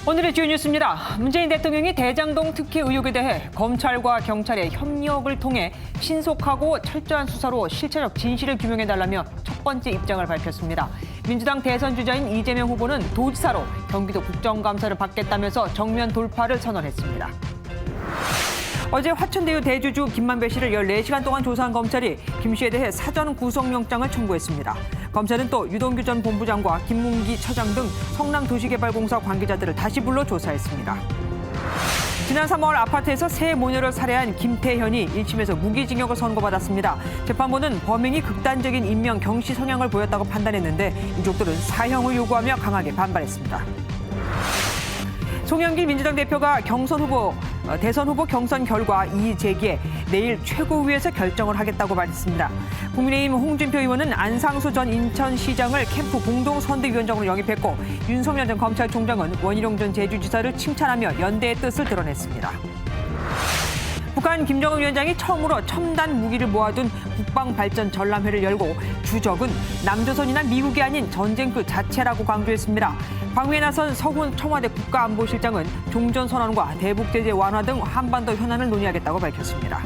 오늘의 주요 뉴스입니다. 문재인 대통령이 대장동 특혜 의혹에 대해 검찰과 경찰의 협력을 통해 신속하고 철저한 수사로 실체적 진실을 규명해달라며 첫 번째 입장을 밝혔습니다. 민주당 대선 주자인 이재명 후보는 도지사로 경기도 국정감사를 받겠다면서 정면 돌파를 선언했습니다. 어제 화천대유 대주주 김만배 씨를 14시간 동안 조사한 검찰이 김 씨에 대해 사전 구속영장을 청구했습니다. 검찰은 또 유동규 전 본부장과 김문기 처장 등 성남도시개발공사 관계자들을 다시 불러 조사했습니다. 지난 3월 아파트에서 세 모녀를 살해한 김태현이 1심에서 무기징역을 선고받았습니다. 재판부는 범행이 극단적인 인명 경시 성향을 보였다고 판단했는데 유족들은 사형을 요구하며 강하게 반발했습니다. 송영길 민주당 대표가 대선 후보 경선 결과 이의 제기에 내일 최고위에서 결정을 하겠다고 말했습니다. 국민의힘 홍준표 의원은 안상수 전 인천시장을 캠프 공동선대위원장으로 영입했고 윤석열 전 검찰총장은 원희룡 전 제주지사를 칭찬하며 연대의 뜻을 드러냈습니다. 북한 김정은 위원장이 처음으로 첨단 무기를 모아둔 국방발전 전람회를 열고 주적은 남조선이나 미국이 아닌 전쟁 그 자체라고 강조했습니다. 방위에 나선 서훈 청와대 국가안보실장은 종전선언과 대북제재 완화 등 한반도 현안을 논의하겠다고 밝혔습니다.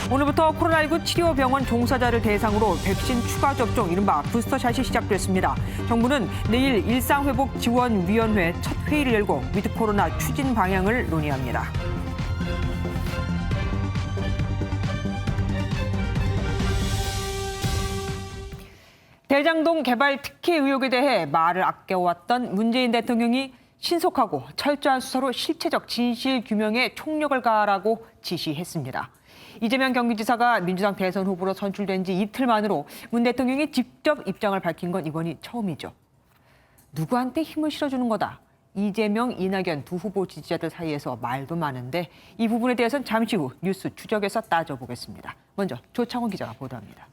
오늘부터 코로나19 치료병원 종사자를 대상으로 백신 추가 접종, 이른바 부스터샷이 시작됐습니다. 정부는 내일 일상회복지원위원회 첫 회의를 열고 위드 코로나 추진 방향을 논의합니다. 대장동 개발 특혜 의혹에 대해 말을 아껴왔던 문재인 대통령이 신속하고 철저한 수사로 실체적 진실 규명에 총력을 가하라고 지시했습니다. 이재명 경기지사가 민주당 대선 후보로 선출된 지 이틀 만으로 문 대통령이 직접 입장을 밝힌 건 이번이 처음이죠. 누구한테 힘을 실어주는 거다. 이재명, 이낙연 두 후보 지지자들 사이에서 말도 많은데 이 부분에 대해서는 잠시 후 뉴스 추적에서 따져보겠습니다. 먼저 조창훈 기자가 보도합니다.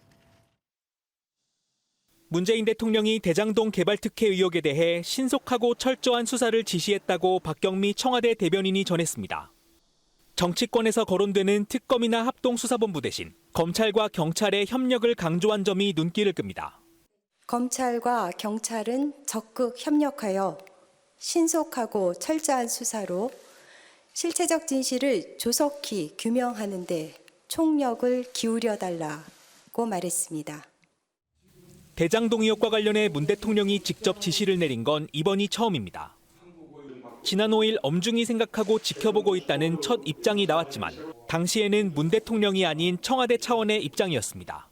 문재인 대통령이 대장동 개발 특혜 의혹에 대해 신속하고 철저한 수사를 지시했다고 박경미 청와대 대변인이 전했습니다. 정치권에서 거론되는 특검이나 합동수사본부 대신 검찰과 경찰의 협력을 강조한 점이 눈길을 끕니다. 검찰과 경찰은 적극 협력하여 신속하고 철저한 수사로 실체적 진실을 조속히 규명하는 데 총력을 기울여 달라고 말했습니다. 대장동 의혹과 관련해 문 대통령이 직접 지시를 내린 건 이번이 처음입니다. 지난 5일 엄중히 생각하고 지켜보고 있다는 첫 입장이 나왔지만 당시에는 문 대통령이 아닌 청와대 차원의 입장이었습니다.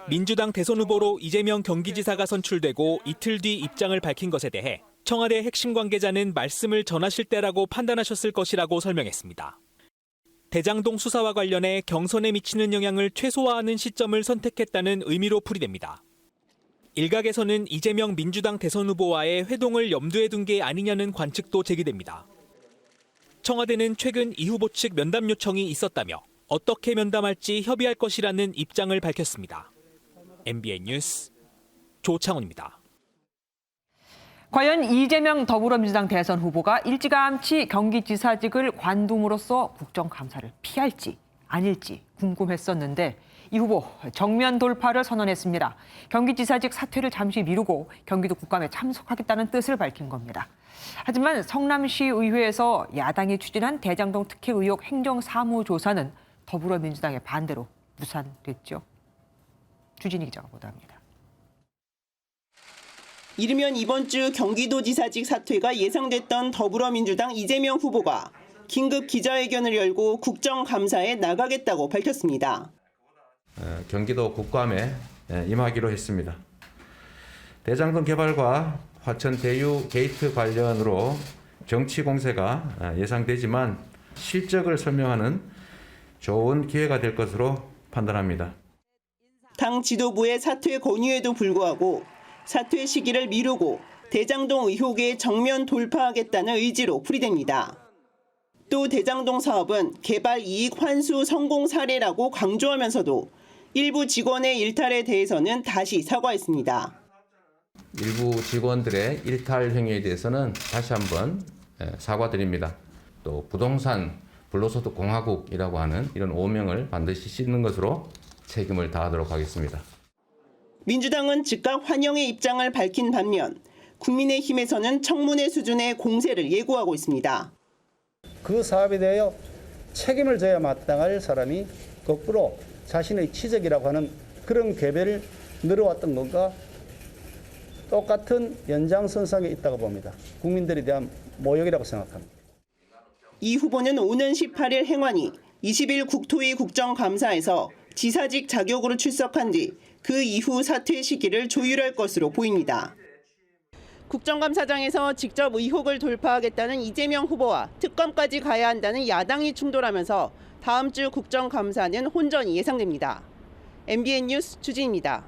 민주당 대선 후보로 이재명 경기지사가 선출되고 이틀 뒤 입장을 밝힌 것에 대해 청와대 핵심 관계자는 말씀을 전하실 때라고 판단하셨을 것이라고 설명했습니다. 대장동 수사와 관련해 경선에 미치는 영향을 최소화하는 시점을 선택했다는 의미로 풀이됩니다. 일각에서는 이재명 민주당 대선 후보와의 회동을 염두에 둔 게 아니냐는 관측도 제기됩니다. 청와대는 최근 이 후보 측 면담 요청이 있었다며 어떻게 면담할지 협의할 것이라는 입장을 밝혔습니다. MBN 뉴스 조창훈입니다. 과연 이재명 더불어민주당 대선 후보가 일찌감치 경기지사직을 관둠으로써 국정감사를 피할지 아닐지 궁금했었는데 이 후보 정면 돌파를 선언했습니다. 경기지사직 사퇴를 잠시 미루고 경기도 국감에 참석하겠다는 뜻을 밝힌 겁니다. 하지만 성남시의회에서 야당이 추진한 대장동 특혜 의혹 행정사무조사는 더불어민주당의 반대로 무산됐죠. 주진희 기자가 보도합니다. 이르면 이번 주 경기도지사직 사퇴가 예상됐던 더불어민주당 이재명 후보가 긴급 기자회견을 열고 국정감사에 나가겠다고 밝혔습니다. 경기도 국감에 임하기로 했습니다. 대장동 개발과 화천대유 게이트 관련으로 정치 공세가 예상되지만 실적을 설명하는 좋은 기회가 될 것으로 판단합니다. 당 지도부의 사퇴 권유에도 불구하고 사퇴 시기를 미루고 대장동 의혹에 정면 돌파하겠다는 의지로 풀이됩니다. 또 대장동 사업은 개발 이익 환수 성공 사례라고 강조하면서도 일부 직원의 일탈에 대해서는 다시 사과했습니다. 일부 직원들의 일탈 행위에 대해서는 다시 한번 사과드립니다. 또 부동산 불로소득 공화국이라고 하는 이런 오명을 반드시 씻는 것으로 책임을 다하도록 하겠습니다. 민주당은 즉각 환영의 입장을 밝힌 반면 국민의힘에서는 청문회 수준의 공세를 예고하고 있습니다. 그 사업에 대하여 책임을 져야 마땅할 사람이 거꾸로 자신의 치적이라고 하는 그런 궤배를 늘어왔던 것과 똑같은 연장선상에 있다고 봅니다. 국민들에 대한 모욕이라고 생각합니다. 이 후보는 오는 18일 행안위, 20일 국토위 국정감사에서 지사직 자격으로 출석한 뒤 그 이후 사퇴 시기를 조율할 것으로 보입니다. 국정감사장에서 직접 의혹을 돌파하겠다는 이재명 후보와 특검까지 가야 한다는 야당이 충돌하면서 다음 주 국정감사는 혼전이 예상됩니다. MBN 뉴스 주진입니다.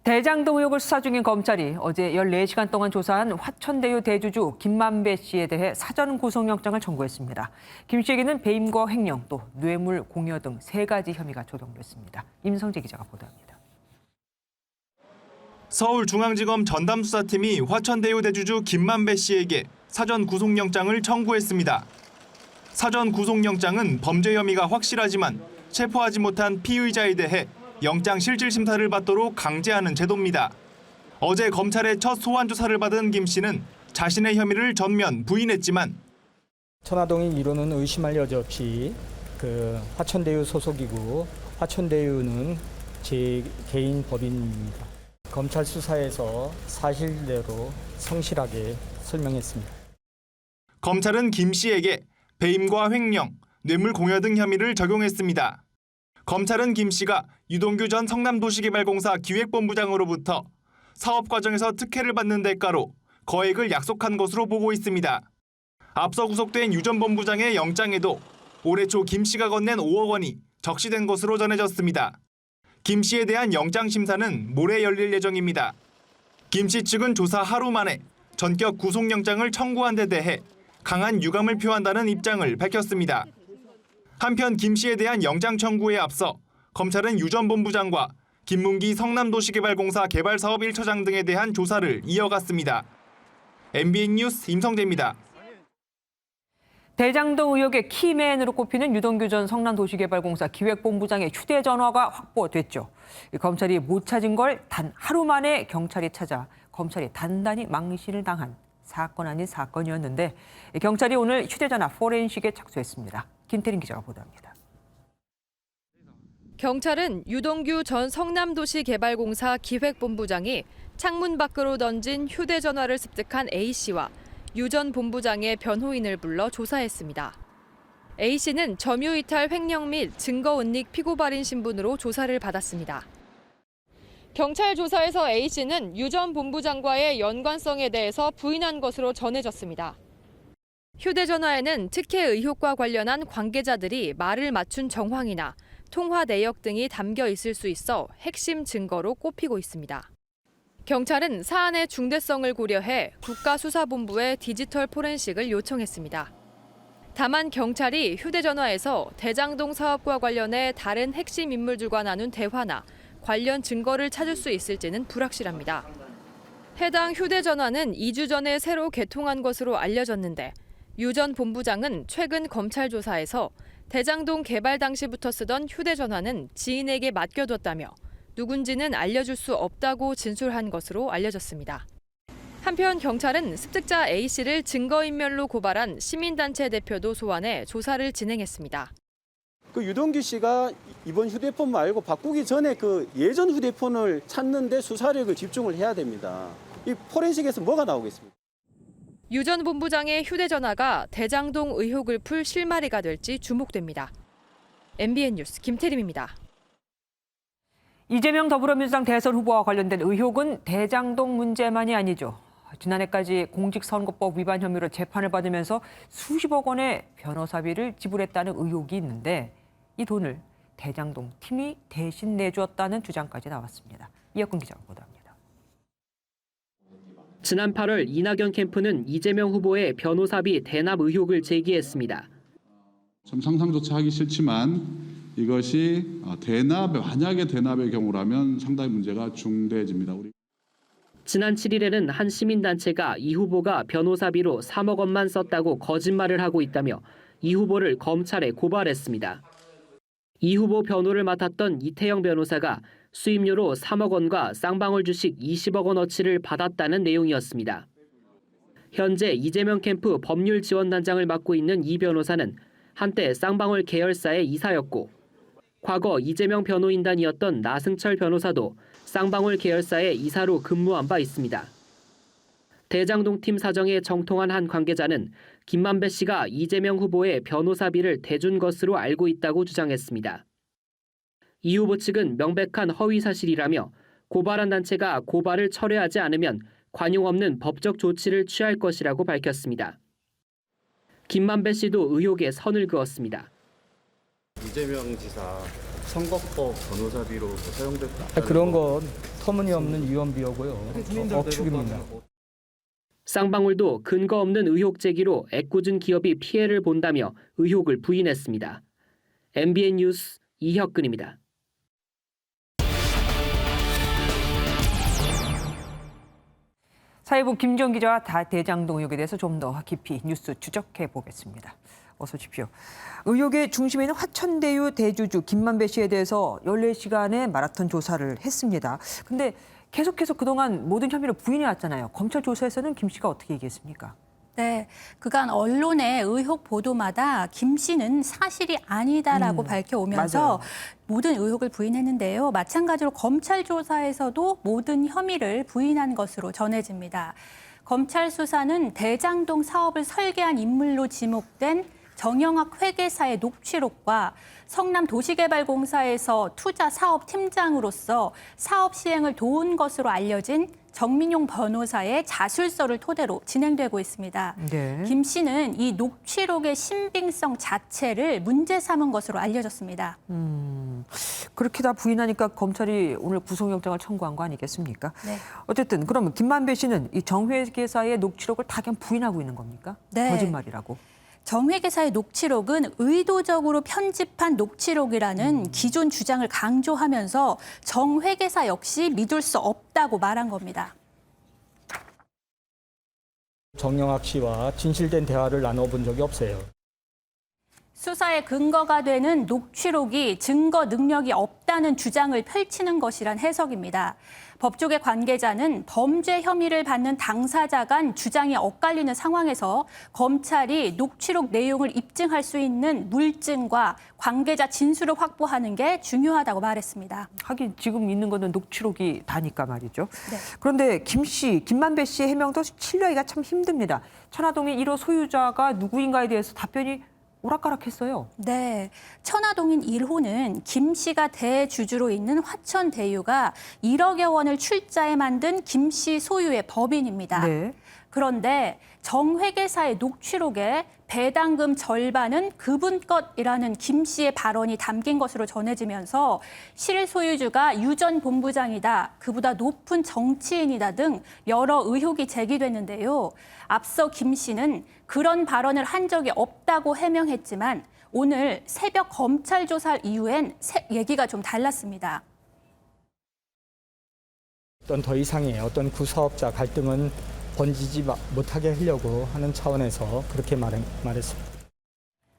대장동 의혹을 수사 중인 검찰이 어제 14시간 동안 조사한 화천대유 대주주 김만배 씨에 대해 사전 구속영장을 청구했습니다. 김 씨에게는 배임과 횡령, 또 뇌물 공여 등 3가지 혐의가 적용됐습니다. 임성재 기자가 보도합니다. 서울중앙지검 전담수사팀이 화천대유 대주주 김만배 씨에게 사전 구속영장을 청구했습니다. 사전 구속영장은 범죄 혐의가 확실하지만 체포하지 못한 피의자에 대해 영장 실질 심사를 받도록 강제하는 제도입니다. 어제 검찰의 첫 소환 조사를 받은 김 씨는 자신의 혐의를 전면 부인했지만 천화동인 이론은 의심할 여지 없이 화천대유 소속이고 화천대유는 제 개인 법인입니다. 검찰 수사에서 사실대로 성실하게 설명했습니다. 검찰은 김 씨에게 배임과 횡령, 뇌물 공여 등 혐의를 적용했습니다. 검찰은 김 씨가 유동규 전 성남도시개발공사 기획본부장으로부터 사업 과정에서 특혜를 받는 대가로 거액을 약속한 것으로 보고 있습니다. 앞서 구속된 유 전 본부장의 영장에도 올해 초 김 씨가 건넨 5억 원이 적시된 것으로 전해졌습니다. 김 씨에 대한 영장 심사는 모레 열릴 예정입니다. 김 씨 측은 조사 하루 만에 전격 구속영장을 청구한 데 대해 강한 유감을 표한다는 입장을 밝혔습니다. 한편 김 씨에 대한 영장 청구에 앞서 검찰은 유 전 본부장과 김문기 성남도시개발공사 개발사업 1처장 등에 대한 조사를 이어갔습니다. MBN 뉴스 임성재입니다. 대장동 의혹의 키맨으로 꼽히는 유동규 전 성남도시개발공사 기획본부장의 휴대전화가 확보됐죠. 검찰이 못 찾은 걸 단 하루 만에 경찰이 찾아 검찰이 단단히 망신을 당한 사건 아닌 사건이었는데 경찰이 오늘 휴대전화 포렌식에 착수했습니다. 김태린 기자가 보도합니다. 경찰은 유동규 전 성남도시개발공사 기획본부장이 창문 밖으로 던진 휴대전화를 습득한 A씨와 유 전 본부장의 변호인을 불러 조사했습니다. A씨는 점유이탈 횡령 및 증거은닉 피고발인 신분으로 조사를 받았습니다. 경찰 조사에서 A씨는 유 전 본부장과의 연관성에 대해서 부인한 것으로 전해졌습니다. 휴대전화에는 특혜 의혹과 관련한 관계자들이 말을 맞춘 정황이나 통화 내역 등이 담겨 있을 수 있어 핵심 증거로 꼽히고 있습니다. 경찰은 사안의 중대성을 고려해 국가수사본부에 디지털 포렌식을 요청했습니다. 다만 경찰이 휴대전화에서 대장동 사업과 관련해 다른 핵심 인물들과 나눈 대화나 관련 증거를 찾을 수 있을지는 불확실합니다. 해당 휴대전화는 2주 전에 새로 개통한 것으로 알려졌는데 유 전 본부장은 최근 검찰 조사에서 대장동 개발 당시부터 쓰던 휴대전화는 지인에게 맡겨뒀다며 누군지는 알려줄 수 없다고 진술한 것으로 알려졌습니다. 한편 경찰은 습득자 A씨를 증거인멸로 고발한 시민단체 대표도 소환해 조사를 진행했습니다. 유동규 씨가 이번 휴대폰 말고 바꾸기 전에 예전 휴대폰을 찾는 데 수사력을 집중을 해야 됩니다. 이 포렌식에서 뭐가 나오겠습니까? 유 전 본부장의 휴대전화가 대장동 의혹을 풀 실마리가 될지 주목됩니다. MBN 뉴스 김태림입니다. 이재명 더불어민주당 대선 후보와 관련된 의혹은 대장동 문제만이 아니죠. 지난해까지 공직선거법 위반 혐의로 재판을 받으면서 수십억 원의 변호사비를 지불했다는 의혹이 있는데 이 돈을 대장동 팀이 대신 내주었다는 주장까지 나왔습니다. 이혁근 기자가 보도합니다. 지난 8월 이낙연 캠프는 이재명 후보의 변호사비 대납 의혹을 제기했습니다. 좀 상상조차 하기 싫지만 이것이 만약에 대납의 경우라면 상당히 문제가 중대해집니다. 지난 7일에는 한 시민단체가 이 후보가 변호사비로 3억 원만 썼다고 거짓말을 하고 있다며 이 후보를 검찰에 고발했습니다. 이 후보 변호를 맡았던 이태영 변호사가 수임료로 3억 원과 쌍방울 주식 20억 원어치를 받았다는 내용이었습니다. 현재 이재명 캠프 법률지원단장을 맡고 있는 이 변호사는 한때 쌍방울 계열사의 이사였고 과거 이재명 변호인단이었던 나승철 변호사도 쌍방울 계열사의 이사로 근무한 바 있습니다. 대장동 팀 사정에 정통한 한 관계자는 김만배 씨가 이재명 후보의 변호사비를 대준 것으로 알고 있다고 주장했습니다. 이 후보 측은 명백한 허위 사실이라며 고발한 단체가 고발을 철회하지 않으면 관용 없는 법적 조치를 취할 것이라고 밝혔습니다. 김만배 씨도 의혹에 선을 그었습니다. 이재명 지사 선거법 변호사비로 사용됐다. 그런 건 터무니없는 위헌비어고요. 억측입니다. 쌍방울도 근거 없는 의혹 제기로 애꿎은 기업이 피해를 본다며 의혹을 부인했습니다. MBN 뉴스 이혁근입니다. 사회부 김지영 기자와 대장동 의혹에 대해서 좀 더 깊이 뉴스 추적해 보겠습니다. 어서 오십시오. 의혹의 중심에 있는 화천대유 대주주 김만배 씨에 대해서 14시간의 마라톤 조사를 했습니다. 근데 계속해서 그동안 모든 혐의를 부인해 왔잖아요. 검찰 조사에서는 김 씨가 어떻게 얘기했습니까? 네, 그간 언론의 의혹 보도마다 김 씨는 사실이 아니다라고 밝혀오면서 맞아요. 모든 의혹을 부인했는데요. 마찬가지로 검찰 조사에서도 모든 혐의를 부인한 것으로 전해집니다. 검찰 수사는 대장동 사업을 설계한 인물로 지목된 정영학 회계사의 녹취록과 성남도시개발공사에서 투자 사업 팀장으로서 사업 시행을 도운 것으로 알려진 정민용 변호사의 자술서를 토대로 진행되고 있습니다. 네. 김 씨는 이 녹취록의 신빙성 자체를 문제 삼은 것으로 알려졌습니다. 그렇게 다 부인하니까 검찰이 오늘 구속영장을 청구한 거 아니겠습니까? 네. 어쨌든 그러면 김만배 씨는 이 정회계사의 녹취록을 다 그냥 부인하고 있는 겁니까? 네. 거짓말이라고. 정회계사의 녹취록은 의도적으로 편집한 녹취록이라는 기존 주장을 강조하면서 정회계사 역시 믿을 수 없다고 말한 겁니다. 정영학 씨와 진실된 대화를 나눠본 적이 없어요. 수사의 근거가 되는 녹취록이 증거 능력이 없다는 주장을 펼치는 것이란 해석입니다. 법조계 관계자는 범죄 혐의를 받는 당사자 간 주장이 엇갈리는 상황에서 검찰이 녹취록 내용을 입증할 수 있는 물증과 관계자 진술을 확보하는 게 중요하다고 말했습니다. 하긴 지금 있는 거는 녹취록이 다니까 말이죠. 네. 그런데 김만배 씨의 해명도 신뢰하기가 참 힘듭니다. 천화동인 1호 소유자가 누구인가에 대해서 답변이 오락가락했어요. 네, 천화동인 1호는 김 씨가 대주주로 있는 화천대유가 1억여 원을 출자해 만든 김 씨 소유의 법인입니다. 네. 그런데 정회계사의 녹취록에 배당금 절반은 그분 것이라는 김 씨의 발언이 담긴 것으로 전해지면서 실소유주가 유 전 본부장이다, 그보다 높은 정치인이다 등 여러 의혹이 제기됐는데요. 앞서 김 씨는 그런 발언을 한 적이 없다고 해명했지만 오늘 새벽 검찰 조사 이후엔 얘기가 좀 달랐습니다. 더 이상의 어떤 구사업자 갈등은 번지지 못하게 하려고 하는 차원에서 그렇게 말했습니다.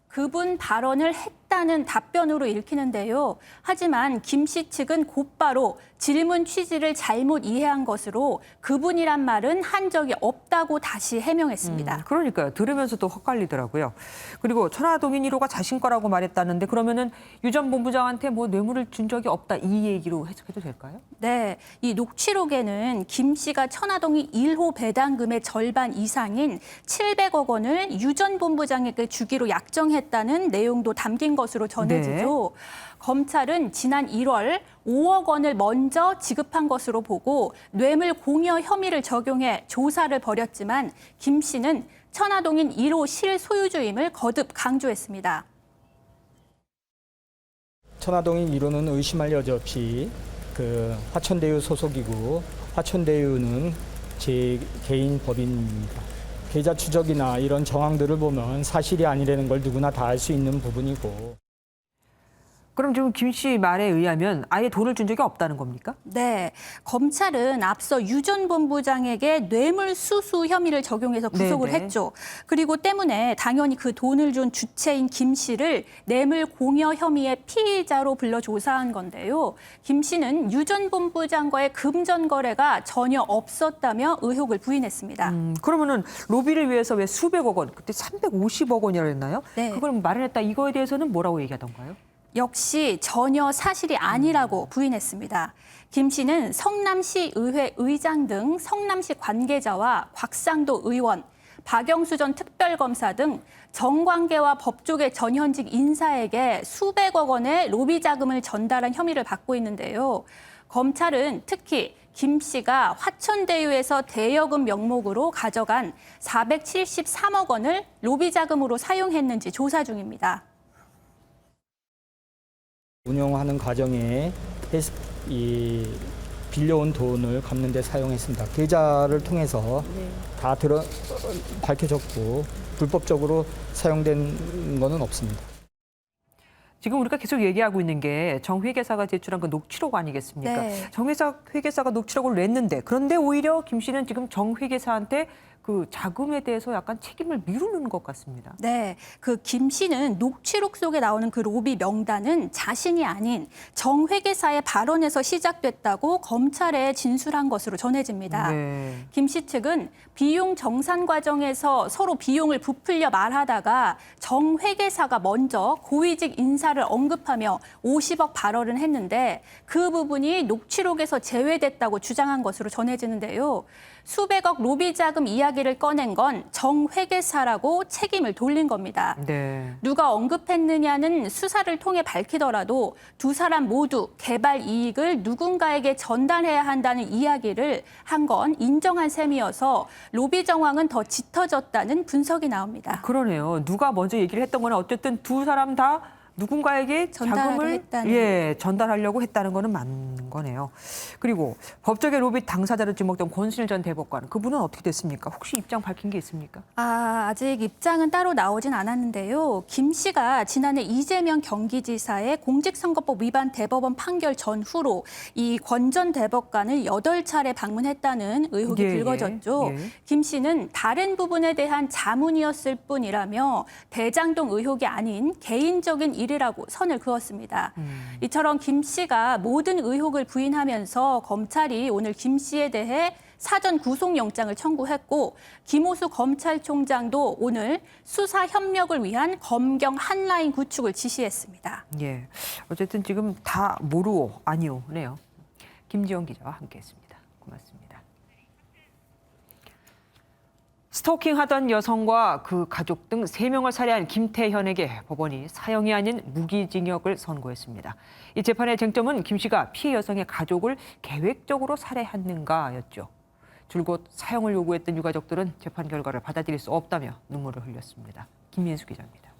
그분 발언을 했다는 답변으로 읽히는데요. 하지만 김 씨 측은 곧바로 질문 취지를 잘못 이해한 것으로 그분이란 말은 한 적이 없다고 다시 해명했습니다. 그러니까요. 들으면서도 헛갈리더라고요. 그리고 천화동인 1호가 자신 거라고 말했다는데 그러면은 유 전 본부장한테 뭐 뇌물을 준 적이 없다 이 얘기로 해석해도 될까요? 네, 이 녹취록에는 김 씨가 천화동인 1호 배당금의 절반 이상인 700억 원을 유 전 본부장에게 주기로 약정했다는 내용도 담긴 것으로 전해지죠. 네. 검찰은 지난 1월 5억 원을 먼저 지급한 것으로 보고 뇌물 공여 혐의를 적용해 조사를 벌였지만 김 씨는 천화동인 1호 실소유주임을 거듭 강조했습니다. 천화동인 1호는 의심할 여지 없이 화천대유 소속이고 화천대유는 제 개인 법인입니다. 계좌 추적이나 이런 정황들을 보면 사실이 아니라는 걸 누구나 다 알 수 있는 부분이고. 그럼 지금 김 씨 말에 의하면 아예 돈을 준 적이 없다는 겁니까? 네, 검찰은 앞서 유 전 본부장에게 뇌물수수 혐의를 적용해서 구속을 네네. 했죠. 그리고 때문에 당연히 그 돈을 준 주체인 김 씨를 뇌물 공여 혐의의 피의자로 불러 조사한 건데요. 김 씨는 유 전 본부장과의 금전 거래가 전혀 없었다며 의혹을 부인했습니다. 그러면은 로비를 위해서 왜 수백억 원, 그때 350억 원이라고 했나요? 네. 그걸 마련했다. 이거에 대해서는 뭐라고 얘기하던가요? 역시 전혀 사실이 아니라고 부인했습니다. 김 씨는 성남시 의회 의장 등 성남시 관계자와 곽상도 의원, 박영수 전 특별검사 등 정관계와 법조계 전현직 인사에게 수백억 원의 로비 자금을 전달한 혐의를 받고 있는데요. 검찰은 특히 김 씨가 화천대유에서 대여금 명목으로 가져간 473억 원을 로비 자금으로 사용했는지 조사 중입니다. 운영하는 과정에 빌려온 돈을 갚는 데 사용했습니다. 계좌를 통해서 다 밝혀졌고 불법적으로 사용된 것은 없습니다. 지금 우리가 계속 얘기하고 있는 게 정 회계사가 제출한 그 녹취록 아니겠습니까? 네. 정 회계사가 녹취록을 냈는데 그런데 오히려 김 씨는 지금 정 회계사한테 그 자금에 대해서 약간 책임을 미루는 것 같습니다. 네, 그 김 씨는 녹취록 속에 나오는 그 로비 명단은 자신이 아닌 정 회계사의 발언에서 시작됐다고 검찰에 진술한 것으로 전해집니다. 네. 김 씨 측은 비용 정산 과정에서 서로 비용을 부풀려 말하다가 정 회계사가 먼저 고위직 인사를 언급하며 50억 발언을 했는데 그 부분이 녹취록에서 제외됐다고 주장한 것으로 전해지는데요. 수백억 로비 자금 이야기를 꺼낸 건 정 회계사라고 책임을 돌린 겁니다. 네. 누가 언급했느냐는 수사를 통해 밝히더라도 두 사람 모두 개발 이익을 누군가에게 전달해야 한다는 이야기를 한 건 인정한 셈이어서 로비 정황은 더 짙어졌다는 분석이 나옵니다. 그러네요. 누가 먼저 얘기를 했던 거는 어쨌든 두 사람 다 누군가에게 자금을 전달하려고 했다는 거는 맞는 거네요. 그리고 법적의 로비 당사자로 지목된 권순일 전 대법관, 그분은 어떻게 됐습니까? 혹시 입장 밝힌 게 있습니까? 아직 입장은 따로 나오진 않았는데요. 김 씨가 지난해 이재명 경기지사의 공직선거법 위반 대법원 판결 전후로 이 권 전 대법관을 8차례 방문했다는 의혹이 불거졌죠. 김 씨는 다른 부분에 대한 자문이었을 뿐이라며 대장동 의혹이 아닌 개인적인 일이라고 선을 그었습니다. 이처럼 김 씨가 모든 의혹을 부인하면서 검찰이 오늘 김 씨에 대해 사전 구속영장을 청구했고 김호수 검찰총장도 오늘 수사 협력을 위한 검경 한라인 구축을 지시했습니다. 예, 어쨌든 지금 다 모르오 아니오네요. 김지영 기자와 함께했습니다. 고맙습니다. 스토킹하던 여성과 그 가족 등 3명을 살해한 김태현에게 법원이 사형이 아닌 무기징역을 선고했습니다. 이 재판의 쟁점은 김 씨가 피해 여성의 가족을 계획적으로 살해했는가였죠. 줄곧 사형을 요구했던 유가족들은 재판 결과를 받아들일 수 없다며 눈물을 흘렸습니다. 김민수 기자입니다.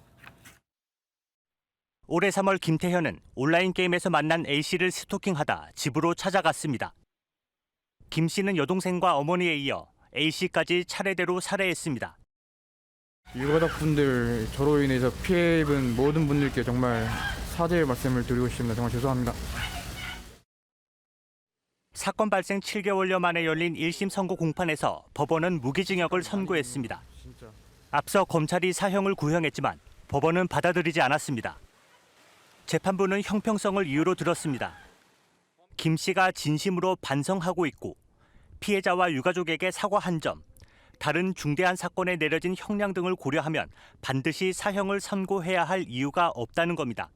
올해 3월 김태현은 온라인 게임에서 만난 A씨를 스토킹하다 집으로 찾아갔습니다. 김 씨는 여동생과 어머니에 이어 A씨까지 차례대로 살해했습니다. 유가족분들, 저로 인해서 피해 입은 모든 분들께 정말 사죄의 말씀을 드리고 싶습니다. 정말 죄송합니다. 사건 발생 7개월여 만에 열린 1심 선고 공판에서 법원은 무기징역을 선고했습니다. 앞서 검찰이 사형을 구형했지만 법원은 받아들이지 않았습니다. 재판부는 형평성을 이유로 들었습니다. 김 씨가 진심으로 반성하고 있고 피해자와 유가족에게 사과한 점, 다른 중대한 사건에 내려진 형량 등을 고려하면 반드시 사형을 선고해야 할 이유가 없다는 겁니다.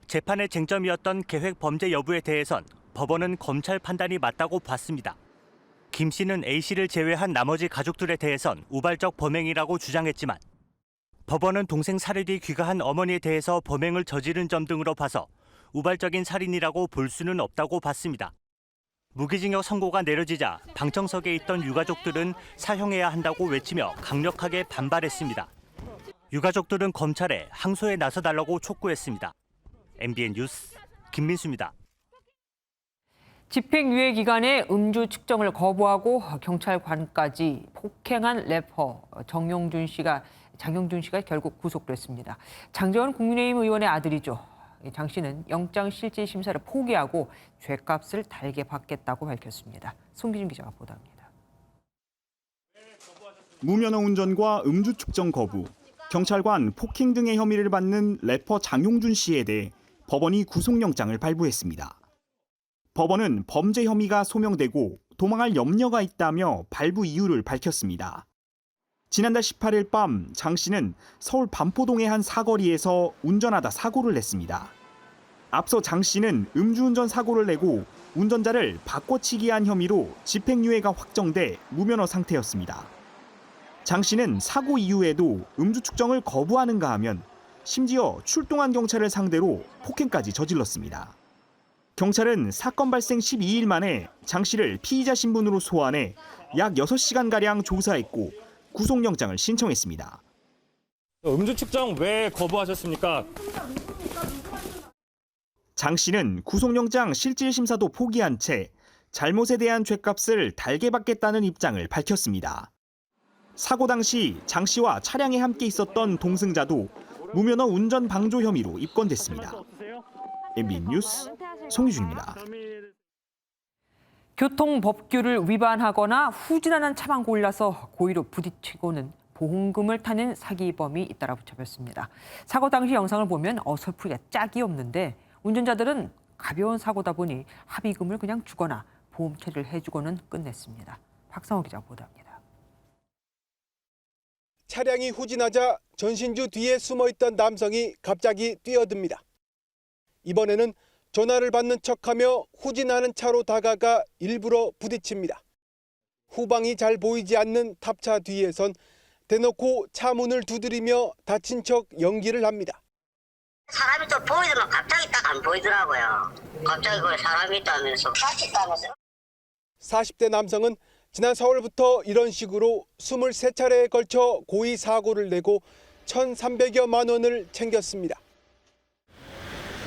재판의 쟁점이었던 계획 범죄 여부에 대해선 법원은 검찰 판단이 맞다고 봤습니다. 김 씨는 A씨를 제외한 나머지 가족들에 대해선 우발적 범행이라고 주장했지만 법원은 동생 살해 뒤 귀가한 어머니에 대해서 범행을 저지른 점 등으로 봐서 우발적인 살인이라고 볼 수는 없다고 봤습니다. 무기징역 선고가 내려지자 방청석에 있던 유가족들은 사형해야 한다고 외치며 강력하게 반발했습니다. 유가족들은 검찰에 항소에 나서달라고 촉구했습니다. MBN 뉴스 김민수입니다. 집행유예 기간에 음주 측정을 거부하고 경찰관까지 폭행한 래퍼 장영준 씨가 결국 구속됐습니다. 장재원 국민의힘 의원의 아들이죠. 장 씨는 영장실질심사를 포기하고 죗값을 달게 받겠다고 밝혔습니다. 송기준 기자가 보도합니다. 무면허 운전과 음주 측정 거부, 경찰관 폭행 등의 혐의를 받는 래퍼 장용준 씨에 대해 법원이 구속영장을 발부했습니다. 법원은 범죄 혐의가 소명되고 도망할 염려가 있다며 발부 이유를 밝혔습니다. 지난달 18일 밤 장 씨는 서울 반포동의 한 사거리에서 운전하다 사고를 냈습니다. 앞서 장 씨는 음주운전 사고를 내고 운전자를 바꿔치기 한 혐의로 집행유예가 확정돼 무면허 상태였습니다. 장 씨는 사고 이후에도 음주 측정을 거부하는가 하면 심지어 출동한 경찰을 상대로 폭행까지 저질렀습니다. 경찰은 사건 발생 12일 만에 장 씨를 피의자 신분으로 소환해 약 6시간가량 조사했고 구속영장을 신청했습니다. 음주 측정 왜 거부하셨습니까? 장 씨는 구속영장 실질심사도 포기한 채 잘못에 대한 죗값을 달게 받겠다는 입장을 밝혔습니다. 사고 당시 장 씨와 차량에 함께 있었던 동승자도 무면허 운전 방조 혐의로 입건됐습니다. MBN 뉴스 송유준입니다. 교통법규를 위반하거나 후진하는 차만 골라서 고의로 부딪히고는 보험금을 타는 사기범이 잇따라 붙잡혔습니다. 사고 당시 영상을 보면 어설프기가 짝이 없는데 운전자들은 가벼운 사고다 보니 합의금을 그냥 주거나 보험 처리를 해주고는 끝냈습니다. 박상호 기자 보도합니다. 차량이 후진하자 전신주 뒤에 숨어있던 남성이 갑자기 뛰어듭니다. 이번에는 전화를 받는 척하며 후진하는 차로 다가가 일부러 부딪힙니다. 후방이 잘 보이지 않는 탑차 뒤에선 대놓고 차 문을 두드리며 다친 척 연기를 합니다. 사람이 또 보이더만 갑자기 딱 안 보이더라고요. 갑자기 그 사람이 있다면서 다쳤다면서. 40대 남성은 지난 4월부터 이런 식으로 23차례에 걸쳐 고의 사고를 내고 1,300여만 원을 챙겼습니다.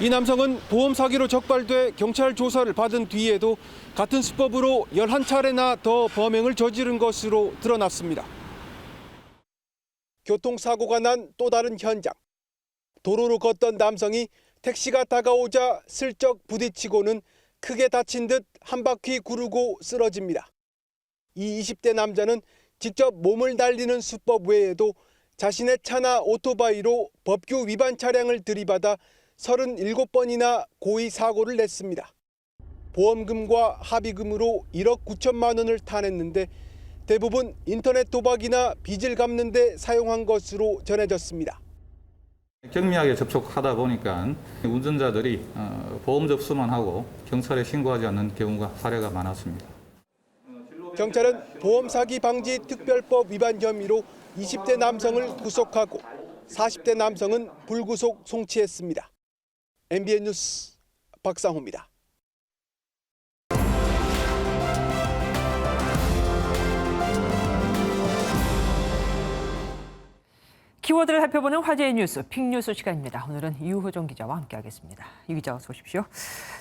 이 남성은 보험 사기로 적발돼 경찰 조사를 받은 뒤에도 같은 수법으로 11차례나 더 범행을 저지른 것으로 드러났습니다. 교통사고가 난 또 다른 현장. 도로로 걷던 남성이 택시가 다가오자 슬쩍 부딪히고는 크게 다친 듯 한 바퀴 구르고 쓰러집니다. 이 20대 남자는 직접 몸을 날리는 수법 외에도 자신의 차나 오토바이로 법규 위반 차량을 들이받아 37번이나 고의 사고를 냈습니다. 보험금과 합의금으로 1억 9천만 원을 타냈는데 대부분 인터넷 도박이나 빚을 갚는 데 사용한 것으로 전해졌습니다. 경미하게 접촉하다 보니까 운전자들이 보험 접수만 하고 경찰에 신고하지 않는 경우가 사례가 많았습니다. 경찰은 보험 사기 방지 특별법 위반 혐의로 20대 남성을 구속하고 40대 남성은 불구속 송치했습니다. MBN 뉴스 박상호입니다. 키워드를 살펴보는 화제의 뉴스, 픽뉴스 시간입니다. 오늘은 유호정 기자와 함께하겠습니다. 유 기자 어서 오십시오.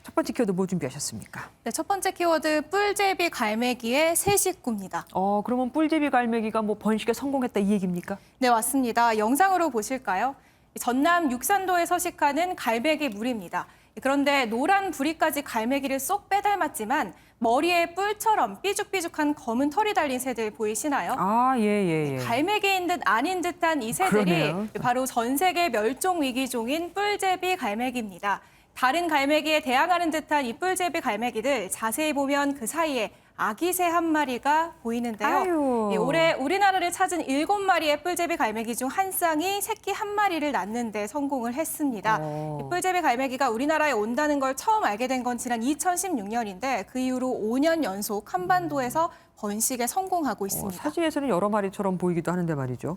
첫 번째 키워드 뭐 준비하셨습니까? 네, 첫 번째 키워드 뿔제비 갈매기의 새 식구입니다. 그러면 뿔제비 갈매기가 뭐 번식에 성공했다 이 얘기입니까? 네, 맞습니다. 영상으로 보실까요? 전남 육산도에 서식하는 갈매기 물입니다. 그런데 노란 부리까지 갈매기를 쏙 빼닮았지만 머리에 뿔처럼 삐죽삐죽한 검은 털이 달린 새들 보이시나요? 예. 갈매기인 듯 아닌 듯한 이 새들이 그러네요. 바로 전 세계 멸종 위기종인 뿔제비 갈매기입니다. 다른 갈매기에 대항하는 듯한 이 뿔제비 갈매기들 자세히 보면 그 사이에 아기 새 한 마리가 보이는데요. 올해 우리나라를 찾은 7마리의 뿔제비 갈매기 중 한 쌍이 새끼 한 마리를 낳는 데 성공을 했습니다. 이 뿔제비 갈매기가 우리나라에 온다는 걸 처음 알게 된 건 지난 2016년인데 그 이후로 5년 연속 한반도에서 번식에 성공하고 있습니다. 사진에서는 여러 마리처럼 보이기도 하는데 말이죠.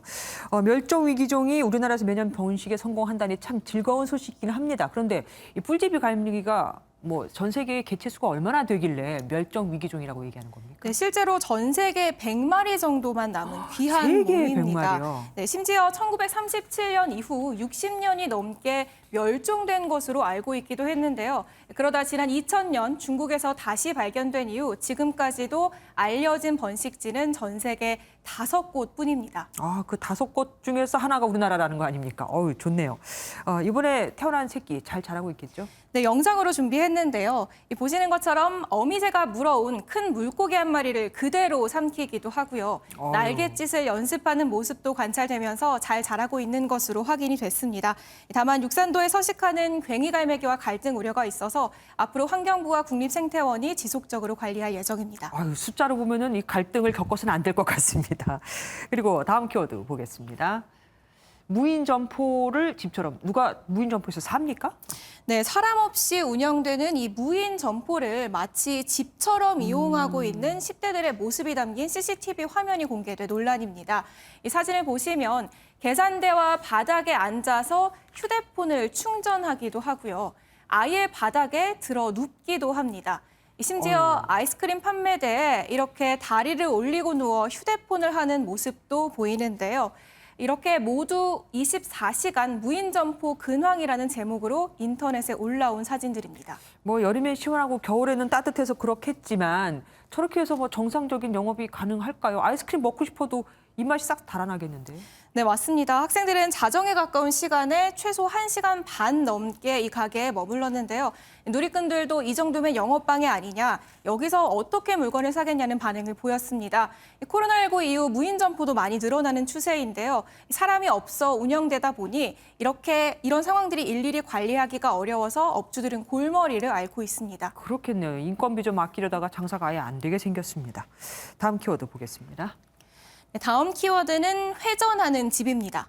멸종 위기종이 우리나라에서 매년 번식에 성공한다니 참 즐거운 소식이긴 합니다. 그런데 이 뿔제비 갈매기가 뭐 전 세계의 개체수가 얼마나 되길래 멸종 위기종이라고 얘기하는 겁니까? 네, 실제로 전 세계 100마리 정도만 남은 귀한 세계에 몸입니다. 100마리요? 네, 심지어 1937년 이후 60년이 넘게 멸종된 것으로 알고 있기도 했는데요. 그러다 지난 2000년 중국에서 다시 발견된 이후 지금까지도 알려진 번식지는 전 세계 5곳뿐입니다. 아, 그 5곳 중에서 하나가 우리나라라는 거 아닙니까? 어우, 좋네요. 이번에 태어난 새끼 잘 자라고 있겠죠? 네, 영상으로 준비했는데요. 보시는 것처럼 어미새가 물어온 큰 물고기 한 마리를 그대로 삼키기도 하고요. 날갯짓을 연습하는 모습도 관찰되면서 잘 자라고 있는 것으로 확인이 됐습니다. 다만 육산도에 서식하는 괭이갈매기와 갈등 우려가 있어서 앞으로 환경부와 국립생태원이 지속적으로 관리할 예정입니다. 아유, 숫자로 보면은 이 갈등을 겪어서는 안 될 것 같습니다. 그리고 다음 키워드 보겠습니다. 무인 점포를 집처럼 누가 무인 점포에서 삽니까? 네, 사람 없이 운영되는 이 무인 점포를 마치 집처럼 이용하고 있는 10대들의 모습이 담긴 CCTV 화면이 공개돼 논란입니다. 이 사진을 보시면 계산대와 바닥에 앉아서 휴대폰을 충전하기도 하고요. 아예 바닥에 들어 눕기도 합니다. 심지어 아이스크림 판매대에 이렇게 다리를 올리고 누워 휴대폰을 하는 모습도 보이는데요. 이렇게 모두 24시간 무인 점포 근황이라는 제목으로 인터넷에 올라온 사진들입니다. 뭐 여름엔 시원하고 겨울에는 따뜻해서 그렇겠지만 저렇게 해서 뭐 정상적인 영업이 가능할까요? 아이스크림 먹고 싶어도 입맛이 싹 달아나겠는데. 네, 맞습니다. 학생들은 자정에 가까운 시간에 최소 1시간 반 넘게 이 가게에 머물렀는데요. 누리꾼들도 이 정도면 영업방해 아니냐, 여기서 어떻게 물건을 사겠냐는 반응을 보였습니다. 코로나19 이후 무인 점포도 많이 늘어나는 추세인데요. 사람이 없어 운영되다 보니 이런 상황들이 일일이 관리하기가 어려워서 업주들은 골머리를 앓고 있습니다. 그렇겠네요. 인건비 좀 아끼려다가 장사가 아예 안 되게 생겼습니다. 다음 키워드 보겠습니다. 다음 키워드는 회전하는 집입니다.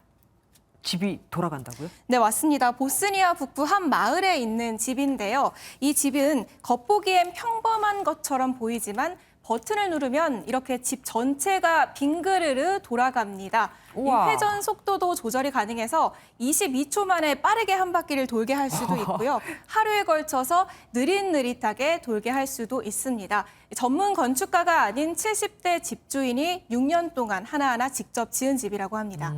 집이 돌아간다고요? 네, 맞습니다. 보스니아 북부 한 마을에 있는 집인데요. 이 집은 겉보기엔 평범한 것처럼 보이지만 버튼을 누르면 이렇게 집 전체가 빙그르르 돌아갑니다. 이 회전 속도도 조절이 가능해서 22초 만에 빠르게 한 바퀴를 돌게 할 수도 있고요. 하루에 걸쳐서 느릿느릿하게 돌게 할 수도 있습니다. 전문 건축가가 아닌 70대 집주인이 6년 동안 하나하나 직접 지은 집이라고 합니다.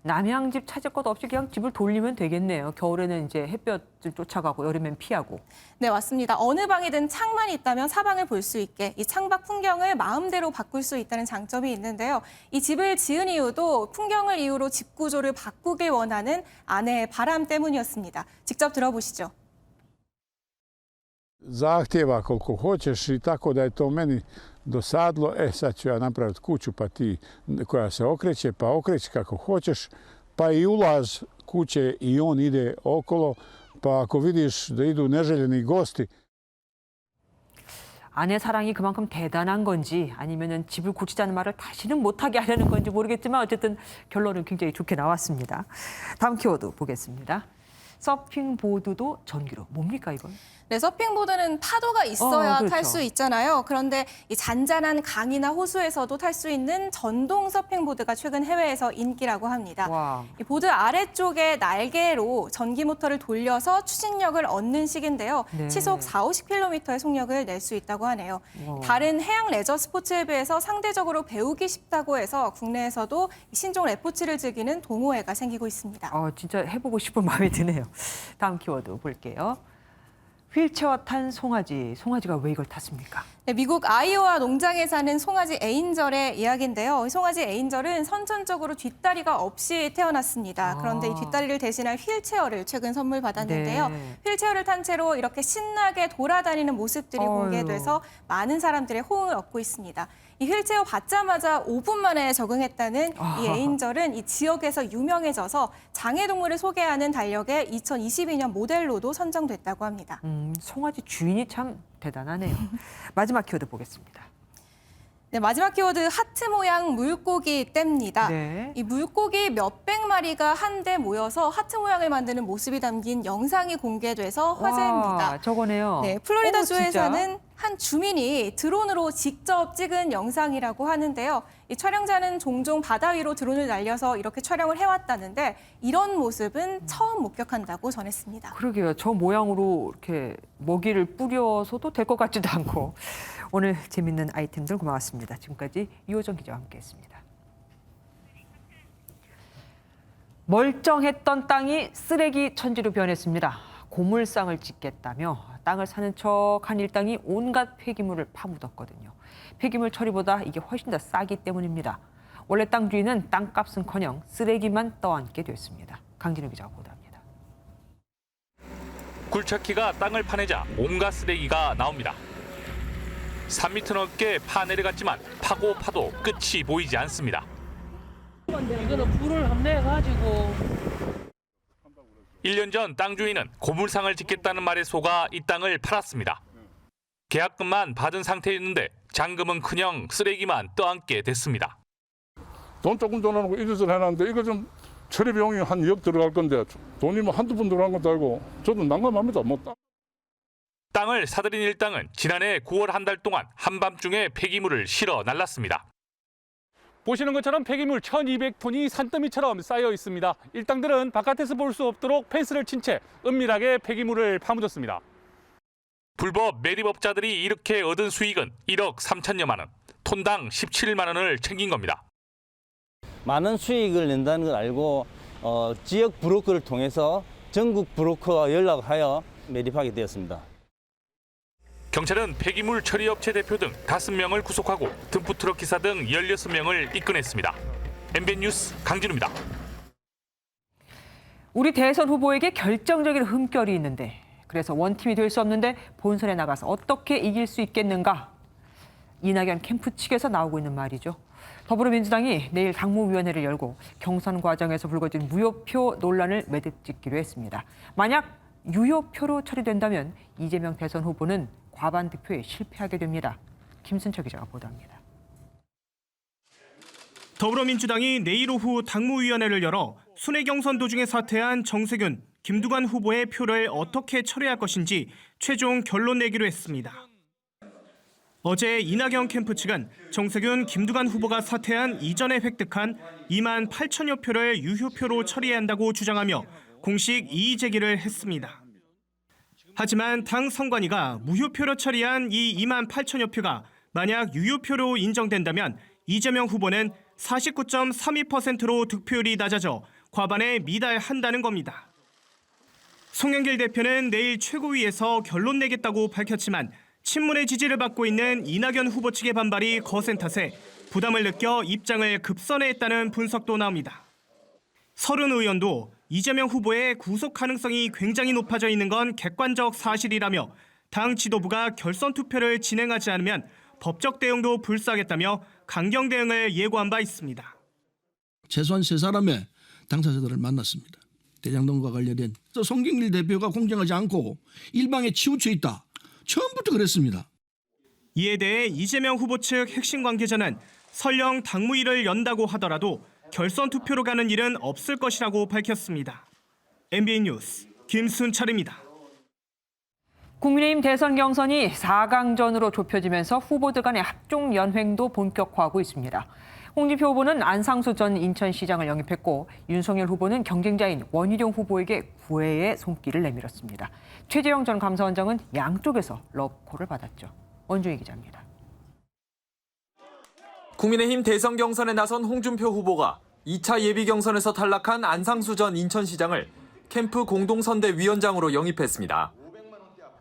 남양집 찾을 것 없이 그냥 집을 돌리면 되겠네요. 겨울에는 이제 햇볕을 쫓아가고 여름엔 피하고. 네, 맞습니다. 어느 방이든 창만 있다면 사방을 볼 수 있게 이 창밖 풍경을 마음대로 바꿀 수 있다는 장점이 있는데요. 이 집을 지은 이유도 풍경을 이유로 집 구조를 바꾸길 원하는 아내의 바람 때문이었습니다. 직접 들어보시죠. Zahtjeva koliko hoćeš i tako da je to meni dosadlo. Sad ću ja napraviti kuću pa ti koja se okreće, pa okreći kako hoćeš, pa i ulaz kuće i on ide okolo, pa ako vidiš da idu neželjeni gosti. 아내 사랑이 그만큼 대단한 건지 아니면은 집을 고치자는 말을 다시는 못하게 하려는 건지 모르겠지만 어쨌든 결론은 굉장히 좋게 나왔습니다. 다음 키워드 보겠습니다. 서핑보드도 전기로. 뭡니까 이건? 네, 서핑보드는 파도가 있어야 그렇죠. 탈 수 있잖아요. 그런데 이 잔잔한 강이나 호수에서도 탈 수 있는 전동 서핑보드가 최근 해외에서 인기라고 합니다. 이 보드 아래쪽에 날개로 전기 모터를 돌려서 추진력을 얻는 식인데요. 네. 시속 40-50km의 속력을 낼 수 있다고 하네요. 다른 해양 레저 스포츠에 비해서 상대적으로 배우기 쉽다고 해서 국내에서도 신종 레포츠를 즐기는 동호회가 생기고 있습니다. 진짜 해보고 싶은 마음이 드네요. 다음 키워드 볼게요. 휠체어 탄 송아지. 송아지가 왜 이걸 탔습니까? 네, 미국 아이오와 농장에 사는 송아지 에인절의 이야기인데요. 이 송아지 에인절은 선천적으로 뒷다리가 없이 태어났습니다. 그런데 이 뒷다리를 대신할 휠체어를 최근 선물 받았는데요. 네. 휠체어를 탄 채로 이렇게 신나게 돌아다니는 모습들이 공개돼서 많은 사람들의 호응을 얻고 있습니다. 이 휠체어 받자마자 5분 만에 적응했다는 이 에인절은 이 지역에서 유명해져서 장애동물을 소개하는 달력에 2022년 모델로도 선정됐다고 합니다. 송아지 주인이 참 대단하네요. 마지막 키워드 보겠습니다. 네, 마지막 키워드 하트 모양 물고기 떼입니다. 네. 이 물고기 몇백 마리가 한데 모여서 하트 모양을 만드는 모습이 담긴 영상이 공개돼서 화제입니다. 저거네요. 네, 플로리다주에 진짜? 사는 한 주민이 드론으로 직접 찍은 영상이라고 하는데요. 이 촬영자는 종종 바다 위로 드론을 날려서 이렇게 촬영을 해왔다는데 이런 모습은 처음 목격한다고 전했습니다. 그러게요. 저 모양으로 이렇게 먹이를 뿌려서도 될 것 같지도 않고. 오늘 재밌는 아이템들 고마웠습니다. 지금까지 이호정 기자와 함께했습니다. 멀쩡했던 땅이 쓰레기 천지로 변했습니다. 고물상을 짓겠다며 땅을 사는 척한 일당이 온갖 폐기물을 파묻었거든요. 폐기물 처리보다 이게 훨씬 더 싸기 때문입니다. 원래 땅 주인은 땅값은커녕 쓰레기만 떠안게 됐습니다. 강진우 기자가 보도합니다. 굴착기가 땅을 파내자 온갖 쓰레기가 나옵니다. 3m 넘게 파내려갔지만 파고 파도 끝이 보이지 않습니다. 이거는 불을 합내가지고 1년 전 땅 주인은 고물상을 짓겠다는 말에 속아 이 땅을 팔았습니다. 계약금만 받은 상태였는데 잔금은커녕 쓰레기만 떠안게 됐습니다. 돈 조금 더 나누고 이것을 해놨는데 이거 좀 처리 비용이 한 2억 들어갈 건데 돈이 뭐 한두 번 들어간 것도 아니고 저도 난감합니다. 땅을 사들인 일당은 지난해 9월 한 달 동안 한밤중에 폐기물을 실어 날랐습니다. 보시는 것처럼 폐기물 1,200톤이 산더미처럼 쌓여 있습니다. 일당들은 바깥에서 볼 수 없도록 펜스를 친 채 은밀하게 폐기물을 파묻었습니다. 불법 매립업자들이 이렇게 얻은 수익은 1억 3천여만 원, 톤당 17만 원을 챙긴 겁니다. 많은 수익을 낸다는 걸 알고 지역 브로커를 통해서 전국 브로커와 연락하여 매립하게 되었습니다. 경찰은 폐기물 처리업체 대표 등 5명을 구속하고 덤프트럭 기사 등 16명을 입건했습니다. MBN 뉴스 강진우입니다. 우리 대선 후보에게 결정적인 흠결이 있는데 그래서 원팀이 될 수 없는데 본선에 나가서 어떻게 이길 수 있겠는가? 이낙연 캠프 측에서 나오고 있는 말이죠. 더불어민주당이 내일 당무위원회를 열고 경선 과정에서 불거진 무효표 논란을 매듭짓기로 했습니다. 만약 유효표로 처리된다면 이재명 대선 후보는 과반 득표에 실패하게 됩니다. 김순철 기자가 보도합니다. 더불어민주당이 내일 오후 당무위원회를 열어 순회 경선 도중에 사퇴한 정세균, 김두관 후보의 표를 어떻게 처리할 것인지 최종 결론 내기로 했습니다. 어제 이낙연 캠프 측은 정세균, 김두관 후보가 사퇴한 이전에 획득한 2만 8천여 표를 유효표로 처리해야 한다고 주장하며 공식 이의 제기를 했습니다. 하지만 당 선관위가 무효표로 처리한 이 2만 8천여 표가 만약 유효표로 인정된다면 이재명 후보는 49.32%로 득표율이 낮아져 과반에 미달한다는 겁니다. 송영길 대표는 내일 최고위에서 결론 내겠다고 밝혔지만 친문의 지지를 받고 있는 이낙연 후보 측의 반발이 거센 탓에 부담을 느껴 입장을 급선회했다는 분석도 나옵니다. 서른 의원도 이재명 후보의 구속 가능성이 굉장히 높아져 있는 건 객관적 사실이라며 당 지도부가 결선 투표를 진행하지 않으면 법적 대응도 불사하겠다며 강경 대응을 예고한 바 있습니다. 최소한 3사람의 당사자들을 만났습니다. 대장동과 관련된 송영길 대표가 공정하지 않고 일방에 치우쳐 있다. 처음부터 그랬습니다. 이에 대해 이재명 후보 측 핵심 관계자는 설령 당무위를 연다고 하더라도 결선 투표로 가는 일은 없을 것이라고 밝혔습니다. MBN 뉴스 김순철입니다. 국민의힘 대선 경선이 4강전으로 좁혀지면서 후보들 간의 합종 연횡도 본격화하고 있습니다. 홍준표 후보는 안상수 전 인천시장을 영입했고 윤석열 후보는 경쟁자인 원희룡 후보에게 구애의 손길을 내밀었습니다. 최재형 전 감사원장은 양쪽에서 러브콜을 받았죠. 원중희 기자입니다. 국민의힘 대선 경선에 나선 홍준표 후보가 2차 예비 경선에서 탈락한 안상수 전 인천시장을 캠프 공동선대위원장으로 영입했습니다.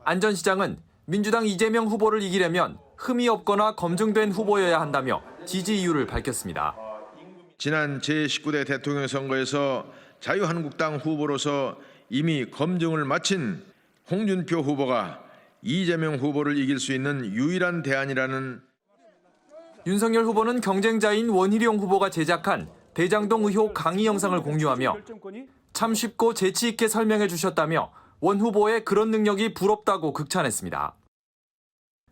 안 전 시장은 민주당 이재명 후보를 이기려면 흠이 없거나 검증된 후보여야 한다며 지지 이유를 밝혔습니다. 지난 제19대 대통령 선거에서 자유한국당 후보로서 이미 검증을 마친 홍준표 후보가 이재명 후보를 이길 수 있는 유일한 대안이라는. 윤석열 후보는 경쟁자인 원희룡 후보가 제작한 대장동 의혹 강의 영상을 공유하며 참 쉽고 재치 있게 설명해 주셨다며 원 후보의 그런 능력이 부럽다고 극찬했습니다.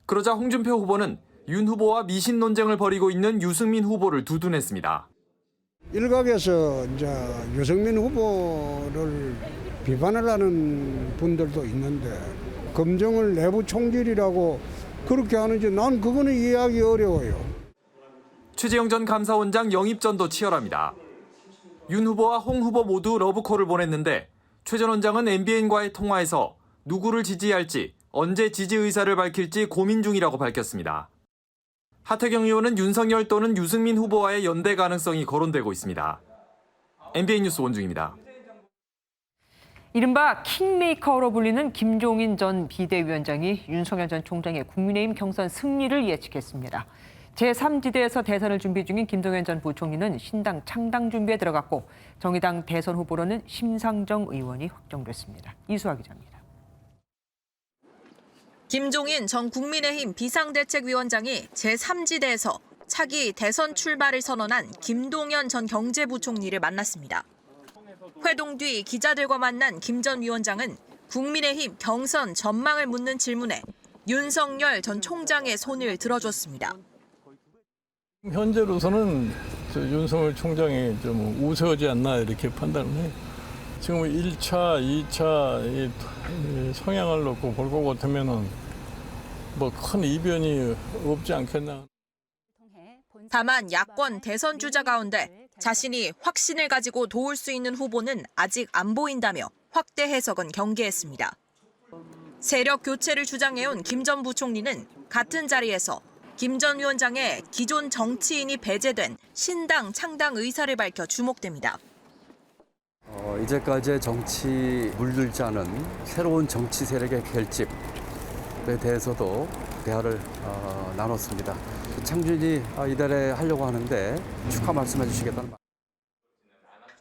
그러자 홍준표 후보는 윤 후보와 미신 논쟁을 벌이고 있는 유승민 후보를 두둔했습니다. 일각에서 이제 유승민 후보를 비판을 하는 분들도 있는데 검증을 내부 총질이라고 그렇게 하는지 난 그거는 이해하기 어려워요. 최재형 전 감사원장 영입전도 치열합니다. 윤 후보와 홍 후보 모두 러브콜을 보냈는데 최 전 원장은 MBN과의 통화에서 누구를 지지할지 언제 지지 의사를 밝힐지 고민 중이라고 밝혔습니다. 하태경 의원은 윤석열 또는 유승민 후보와의 연대 가능성이 거론되고 있습니다. MBN 뉴스 원중입니다. 이른바 킹메이커로 불리는 김종인 전 비대위원장이 윤석열 전 총장의 국민의힘 경선 승리를 예측했습니다. 제3지대에서 대선을 준비 중인 김동연 전 부총리는 신당 창당 준비에 들어갔고 정의당 대선 후보로는 심상정 의원이 확정됐습니다. 이수아 기자입니다. 김종인 전 국민의힘 비상대책위원장이 제3지대에서 차기 대선 출마를 선언한 김동연 전 경제부총리를 만났습니다. 회동 뒤 기자들과 만난 김 전 위원장은 국민의힘 경선 전망을 묻는 질문에 윤석열 전 총장의 손을 들어줬습니다. 현재로서는 윤석열 총장이 좀 우세하지 않나 이렇게 판단을 해요. 지금 1차, 2차 성향을 놓고 볼 것 같으면은 뭐 큰 이변이 없지 않겠나. 다만 야권 대선 주자 가운데 자신이 확신을 가지고 도울 수 있는 후보는 아직 안 보인다며 확대 해석은 경계했습니다. 세력 교체를 주장해온 김 전 부총리는 같은 자리에서 김 전 위원장의 기존 정치인이 배제된 신당 창당 의사를 밝혀 주목됩니다. 이제까지의 정치 물들지 않은 새로운 정치 세력의 결집에 대해서도 대화를 나눴습니다. 창준이 이달에 하려고 하는데 축하 말씀해 주시겠다는 말.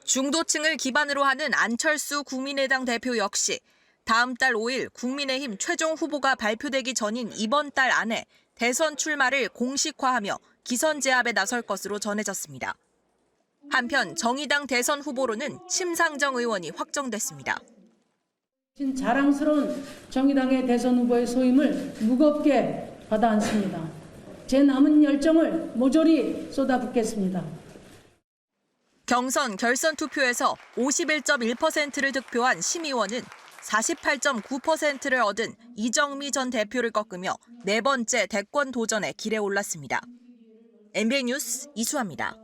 중도층을 기반으로 하는 안철수 국민의당 대표 역시 다음 달 5일 국민의힘 최종 후보가 발표되기 전인 이번 달 안에 대선 출마를 공식화하며 기선 제압에 나설 것으로 전해졌습니다. 한편 정의당 대선 후보로는 심상정 의원이 확정됐습니다. 자랑스러운 정의당의 대선 후보의 소임을 무겁게 받아 안습니다. 제 남은 열정을 모조리 쏟아붓겠습니다. 경선 결선 투표에서 51.1%를 득표한 심 의원은 48.9%를 얻은 이정미 전 대표를 꺾으며 네 번째 대권 도전에 길에 올랐습니다. MBN 뉴스 이수아입니다.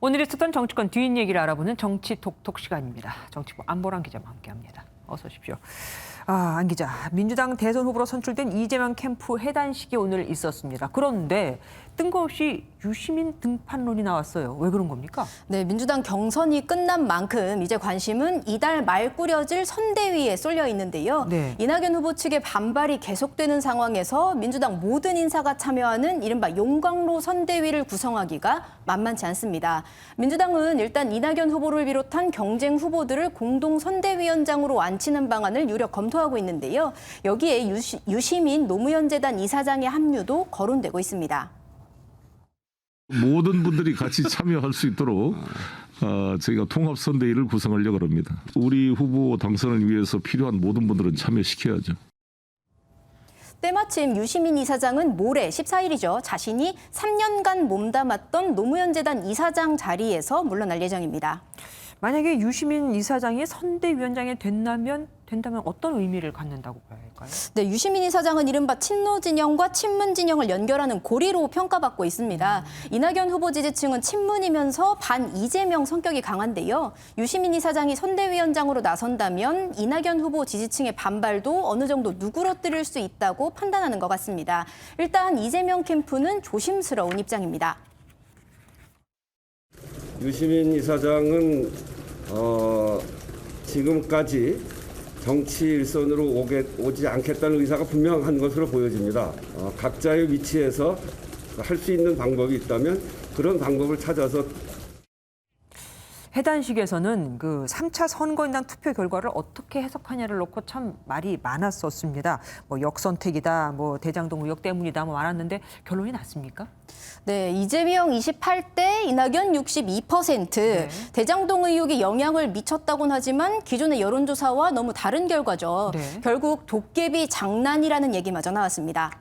오늘 있었던 정치권 뒷얘기를 알아보는 정치 톡톡 시간입니다. 정치부 안보람 기자와 함께합니다. 어서 오십시오. 안 기자, 민주당 대선 후보로 선출된 이재명 캠프 해단식이 오늘 있었습니다. 그런데 뜬금없이 유시민 등판론이 나왔어요. 왜 그런 겁니까? 네, 민주당 경선이 끝난 만큼 이제 관심은 이달 말 꾸려질 선대위에 쏠려 있는데요. 네. 이낙연 후보 측의 반발이 계속되는 상황에서 민주당 모든 인사가 참여하는 이른바 용광로 선대위를 구성하기가 만만치 않습니다. 민주당은 일단 이낙연 후보를 비롯한 경쟁 후보들을 공동 선대위원장으로 앉히는 방안을 유력 검토하고 있는데요. 여기에 유시민 노무현 재단 이사장의 합류도 거론되고 있습니다. 모든 분들이 같이 참여할 수 있도록 저희가 통합선대위를 구성하려고 합니다. 우리 후보 당선을 위해서 필요한 모든 분들은 참여시켜야죠. 때마침 유시민 이사장은 모레 14일이죠. 자신이 3년간 몸담았던 노무현 재단 이사장 자리에서 물러날 예정입니다. 만약에 유시민 이사장이 선대위원장이 된다면 어떤 의미를 갖는다고 봐야 할까요? 네, 유시민 이사장은 이른바 친노 진영과 친문 진영을 연결하는 고리로 평가받고 있습니다. 이낙연 후보 지지층은 친문이면서 반 이재명 성격이 강한데요. 유시민 이사장이 선대위원장으로 나선다면 이낙연 후보 지지층의 반발도 어느 정도 누그러뜨릴 수 있다고 판단하는 것 같습니다. 일단 이재명 캠프는 조심스러운 입장입니다. 유시민 이사장은 지금까지 정치 일선으로 오지 않겠다는 의사가 분명한 것으로 보여집니다. 각자의 위치에서 할 수 있는 방법이 있다면 그런 방법을 찾아서 해단식에서는 그 3차 선거인단 투표 결과를 어떻게 해석하냐를 놓고 참 말이 많았었습니다. 뭐 역선택이다, 뭐 대장동 의혹 때문이다, 뭐 많았는데 결론이 났습니까? 네, 이재명 28대, 이낙연 62%. 네. 대장동 의혹이 영향을 미쳤다고는 하지만 기존의 여론조사와 너무 다른 결과죠. 네. 결국 도깨비 장난이라는 얘기마저 나왔습니다.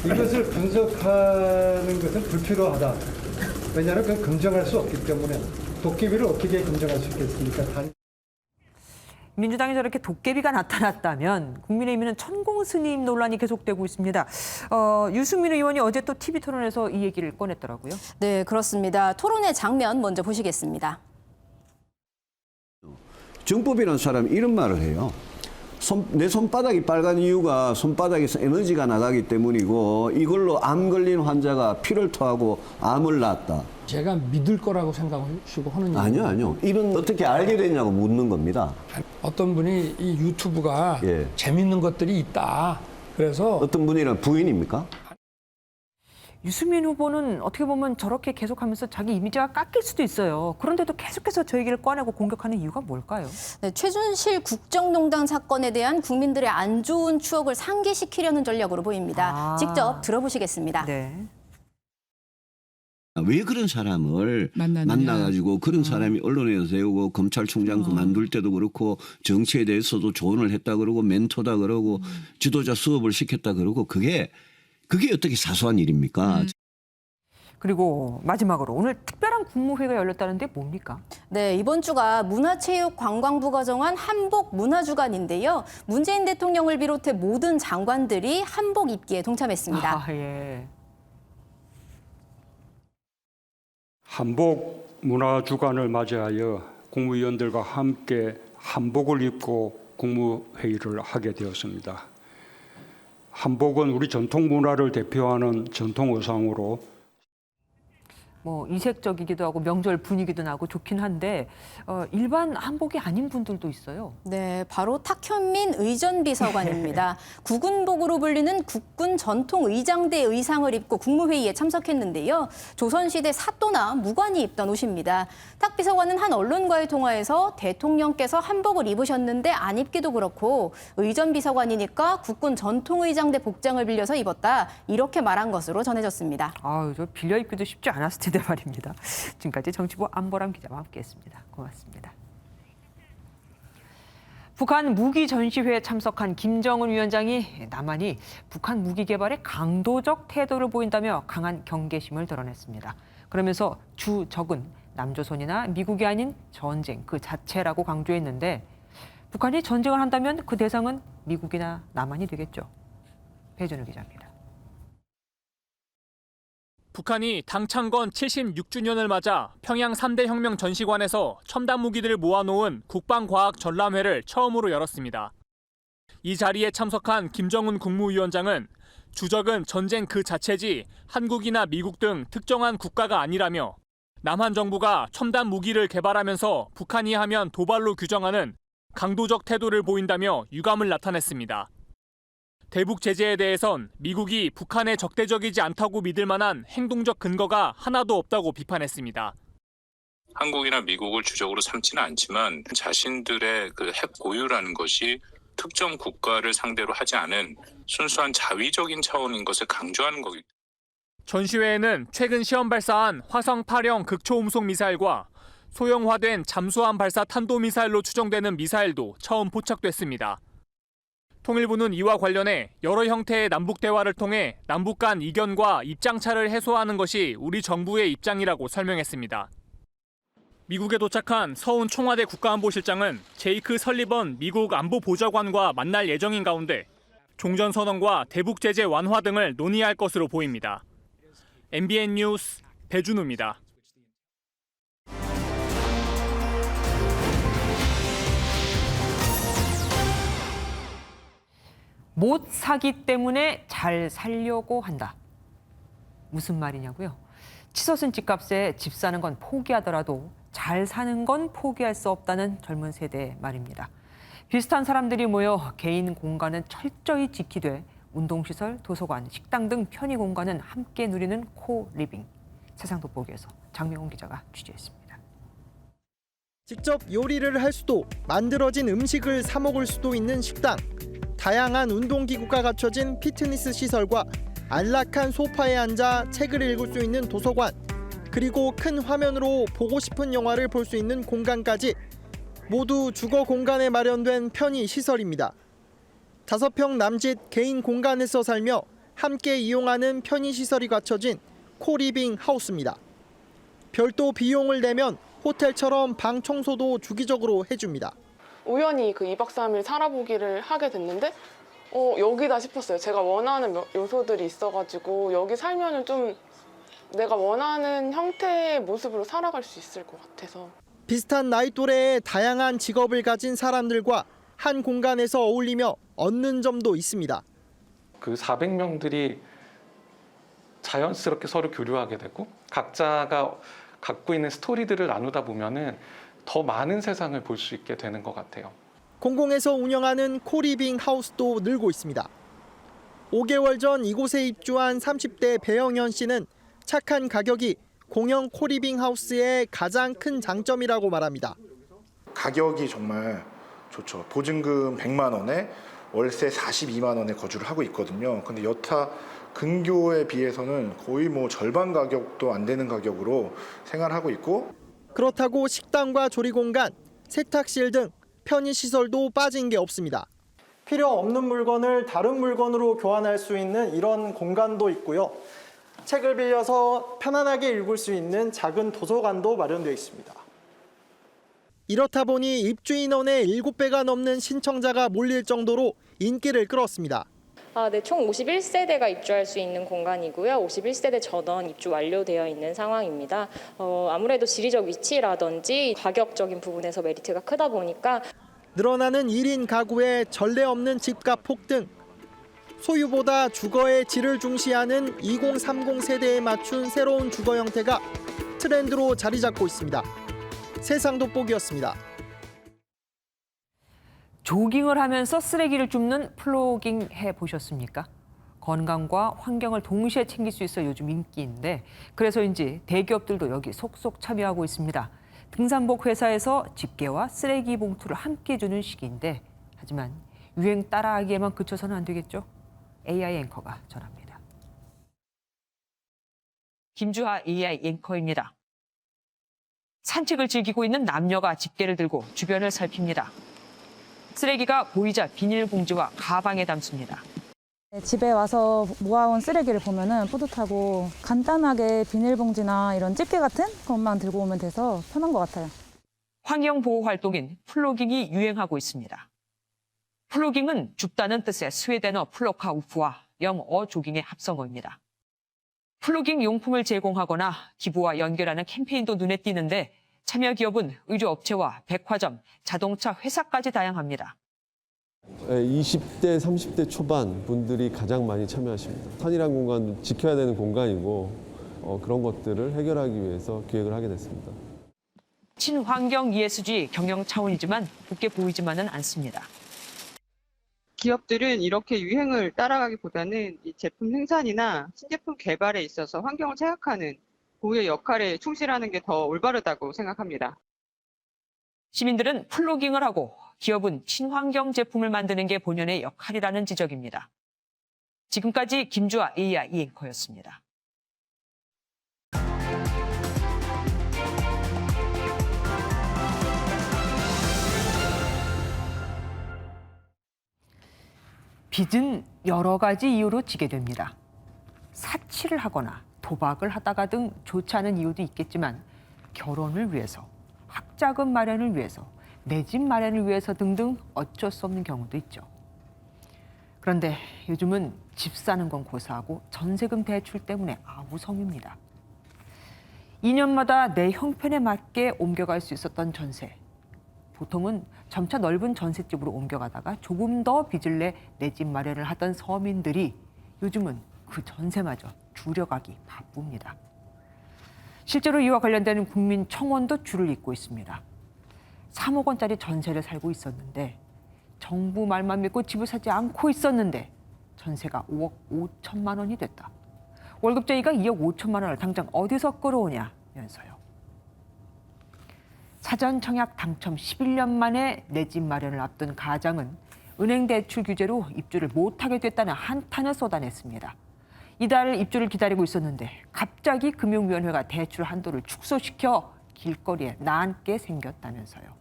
이것을 분석하는 것은 불필요하다. 왜냐하면 그건 검증할 수 없기 때문에 도깨비를 어떻게 검증할 수 있겠습니까? 민주당에 저렇게 도깨비가 나타났다면 국민의힘은 천공 스님 논란이 계속되고 있습니다. 유승민 의원이 어제 또 TV 토론에서 이 얘기를 꺼냈더라고요. 네, 그렇습니다. 토론의 장면 먼저 보시겠습니다. 정법이라는 사람이 이런 말을 해요. 내 손바닥이 빨간 이유가 손바닥에서 에너지가 나가기 때문이고 이걸로 암 걸린 환자가 피를 토하고 암을 낳았다. 제가 믿을 거라고 생각하시고 하는 아니요. 이런 어떻게 알게 됐냐고 묻는 겁니다. 어떤 분이 이 유튜브가 재밌는 것들이 있다. 그래서 어떤 분이란 부인입니까? 유승민 후보는 어떻게 보면 저렇게 계속하면서 자기 이미지가 깎일 수도 있어요. 그런데도 계속해서 저 얘기를 꺼내고 공격하는 이유가 뭘까요? 네, 최준실 국정농단 사건에 대한 국민들의 안 좋은 추억을 상기시키려는 전략으로 보입니다. 직접 들어보시겠습니다. 네. 왜 그런 사람을 만나가지고 그런 사람이 언론에 세우고 검찰총장 그만둘 때도 그렇고 정치에 대해서도 조언을 했다 그러고 멘토다 그러고 지도자 수업을 시켰다 그러고 그게 어떻게 사소한 일입니까? 그리고 마지막으로 오늘 특별한 국무회의가 열렸다는데 뭡니까? 네, 이번 주가 문화체육관광부가 정한 한복 문화주간인데요. 문재인 대통령을 비롯해 모든 장관들이 한복 입기에 동참했습니다. 한복 문화주간을 맞이하여 국무위원들과 함께 한복을 입고 국무회의를 하게 되었습니다. 한복은 우리 전통 문화를 대표하는 전통 의상으로 뭐 이색적이기도 하고 명절 분위기도 나고 좋긴 한데 일반 한복이 아닌 분들도 있어요. 네, 바로 탁현민 의전비서관입니다. 국군복으로 불리는 국군 전통 의장대 의상을 입고 국무회의에 참석했는데요. 조선시대 사또나 무관이 입던 옷입니다. 탁 비서관은 한 언론과의 통화에서 대통령께서 한복을 입으셨는데 안 입기도 그렇고 의전비서관이니까 국군 전통 의장대 복장을 빌려서 입었다. 이렇게 말한 것으로 전해졌습니다. 아유, 저 빌려 입기도 쉽지 않았을 텐데 말입니다. 지금까지 정치부 안보람 기자와 함께했습니다. 고맙습니다. 북한 무기 전시회에 참석한 김정은 위원장이 남한이 북한 무기 개발에 강도적 태도를 보인다며 강한 경계심을 드러냈습니다. 그러면서 주 적은 남조선이나 미국이 아닌 전쟁 그 자체라고 강조했는데 북한이 전쟁을 한다면 그 대상은 미국이나 남한이 되겠죠. 배준우 기자입니다. 북한이 당창건 76주년을 맞아 평양 3대 혁명 전시관에서 첨단 무기들을 모아놓은 국방과학 전람회를 처음으로 열었습니다. 이 자리에 참석한 김정은 국무위원장은 주적은 전쟁 그 자체지 한국이나 미국 등 특정한 국가가 아니라며 남한 정부가 첨단 무기를 개발하면서 북한이 하면 도발로 규정하는 강도적 태도를 보인다며 유감을 나타냈습니다. 대북 제재에 대해선 미국이 북한에 적대적이지 않다고 믿을 만한 행동적 근거가 하나도 없다고 비판했습니다. 한국이나 미국을 주적으로 삼지는 않지만 자신들의 그 핵 보유라는 것이 특정 국가를 상대로 하지 않은 순수한 자위적인 차원인 것을 강조하는 거기. 전시회에는 최근 시험 발사한 화성 8형 극초음속 미사일과 소형화된 잠수함 발사 탄도미사일로 추정되는 미사일도 처음 포착됐습니다. 통일부는 이와 관련해 여러 형태의 남북 대화를 통해 남북 간 이견과 입장차를 해소하는 것이 우리 정부의 입장이라고 설명했습니다. 미국에 도착한 서훈 청와대 국가안보실장은 제이크 설리번 미국 안보보좌관과 만날 예정인 가운데 종전선언과 대북 제재 완화 등을 논의할 것으로 보입니다. MBN 뉴스 배준우입니다. 못 사기 때문에 잘 살려고 한다. 무슨 말이냐고요? 치솟은 집값에 집 사는 건 포기하더라도 잘 사는 건 포기할 수 없다는 젊은 세대의 말입니다. 비슷한 사람들이 모여 개인 공간은 철저히 지키되 운동시설, 도서관, 식당 등 편의 공간은 함께 누리는 코리빙. 세상 돋보기에서 장명훈 기자가 취재했습니다. 직접 요리를 할 수도 만들어진 음식을 사 먹을 수도 있는 식당. 다양한 운동기구가 갖춰진 피트니스 시설과 안락한 소파에 앉아 책을 읽을 수 있는 도서관, 그리고 큰 화면으로 보고 싶은 영화를 볼 수 있는 공간까지 모두 주거 공간에 마련된 편의 시설입니다. 5평 남짓 개인 공간에서 살며 함께 이용하는 편의 시설이 갖춰진 코리빙 하우스입니다. 별도 비용을 내면 호텔처럼 방 청소도 주기적으로 해줍니다. 우연히 그 2박 3일 살아보기를 하게 됐는데 여기다 싶었어요. 제가 원하는 요소들이 있어가지고 여기 살면은 좀 내가 원하는 형태의 모습으로 살아갈 수 있을 것 같아서. 비슷한 나이 또래의 다양한 직업을 가진 사람들과 한 공간에서 어울리며 얻는 점도 있습니다. 그 400명들이 자연스럽게 서로 교류하게 되고 각자가 갖고 있는 스토리들을 나누다 보면은 더 많은 세상을 볼 수 있게 되는 것 같아요. 공공에서 운영하는 코리빙 하우스도 늘고 있습니다. 5개월 전 이곳에 입주한 30대 배영현 씨는 착한 가격이 공영 코리빙 하우스의 가장 큰 장점이라고 말합니다. 가격이 정말 좋죠. 보증금 100만 원에 월세 42만 원에 거주를 하고 있거든요. 근데 여타 근교에 비해서는 거의 뭐 절반 가격도 안 되는 가격으로 생활하고 있고, 그렇다고 식당과 조리공간, 세탁실 등 편의시설도 빠진 게 없습니다. 필요 없는 물건을 다른 물건으로 교환할 수 있는 이런 공간도 있고요. 책을 빌려서 편안하게 읽을 수 있는 작은 도서관도 마련되어 있습니다. 이렇다 보니 입주 인원의 7배가 넘는 신청자가 몰릴 정도로 인기를 끌었습니다. 네, 총 51세대가 입주할 수 있는 공간이고요. 51세대 전원 입주 완료되어 있는 상황입니다. 아무래도 지리적 위치라든지 가격적인 부분에서 메리트가 크다 보니까 늘어나는 1인 가구의 전례 없는 집값 폭등, 소유보다 주거의 질을 중시하는 2030 세대에 맞춘 새로운 주거 형태가 트렌드로 자리 잡고 있습니다. 세상 돋보기였습니다. 조깅을 하면서 쓰레기를 줍는 플로깅 해보셨습니까? 건강과 환경을 동시에 챙길 수 있어 요즘 인기인데 그래서인지 대기업들도 여기 속속 참여하고 있습니다. 등산복 회사에서 집게와 쓰레기 봉투를 함께 주는 시기인데 하지만 유행 따라하기에만 그쳐서는 안 되겠죠? AI 앵커가 전합니다. 김주하 AI 앵커입니다. 산책을 즐기고 있는 남녀가 집게를 들고 주변을 살핍니다. 쓰레기가 보이자 비닐봉지와 가방에 담습니다. 집에 와서 모아온 쓰레기를 보면은 뿌듯하고 간단하게 비닐봉지나 이런 집게 같은 것만 들고 오면 돼서 편한 것 같아요. 환경보호 활동인 플로깅이 유행하고 있습니다. 플로깅은 줍다는 뜻의 스웨덴어 플로카우프와 영어 조깅의 합성어입니다. 플로깅 용품을 제공하거나 기부와 연결하는 캠페인도 눈에 띄는데 참여 기업은 의류업체와 백화점, 자동차 회사까지 다양합니다. 20대, 30대 초반 분들이 가장 많이 참여하십니다. 산이란 공간은 지켜야 되는 공간이고 그런 것들을 해결하기 위해서 기획을 하게 됐습니다. 친환경 ESG 경영 차원이지만 굳게 보이지만은 않습니다. 기업들은 이렇게 유행을 따라가기보다는 이 제품 생산이나 신제품 개발에 있어서 환경을 생각하는 고유의 역할에 충실하는 게 더 올바르다고 생각합니다. 시민들은 플로깅을 하고 기업은 친환경 제품을 만드는 게 본연의 역할이라는 지적입니다. 지금까지 김주하 AI 앵커였습니다. 빚은 여러 가지 이유로 지게 됩니다. 사치를 하거나 도박을 하다가 등 좋지 않은 이유도 있겠지만 결혼을 위해서, 학자금 마련을 위해서, 내 집 마련을 위해서 등등 어쩔 수 없는 경우도 있죠. 그런데 요즘은 집 사는 건 고사하고 전세금 대출 때문에 아무성입니다. 2년마다 내 형편에 맞게 옮겨갈 수 있었던 전세. 보통은 점차 넓은 전셋집으로 옮겨가다가 조금 더 빚을 내 내 집 마련을 하던 서민들이 요즘은 그 전세마저 줄여가기 바쁩니다. 실제로 이와 관련된 국민청원도 줄을 잇고 있습니다. 3억 원짜리 전세를 살고 있었는데 정부 말만 믿고 집을 사지 않고 있었는데 전세가 5억 5천만 원이 됐다. 월급쟁이가 2억 5천만 원을 당장 어디서 끌어오냐면서요. 사전 청약 당첨 11년 만에 내 집 마련을 앞둔 가장은 은행 대출 규제로 입주를 못하게 됐다는 한탄을 쏟아냈습니다. 이달 입주를 기다리고 있었는데 갑자기 금융위원회가 대출 한도를 축소시켜 길거리에 나앉게 생겼다면서요.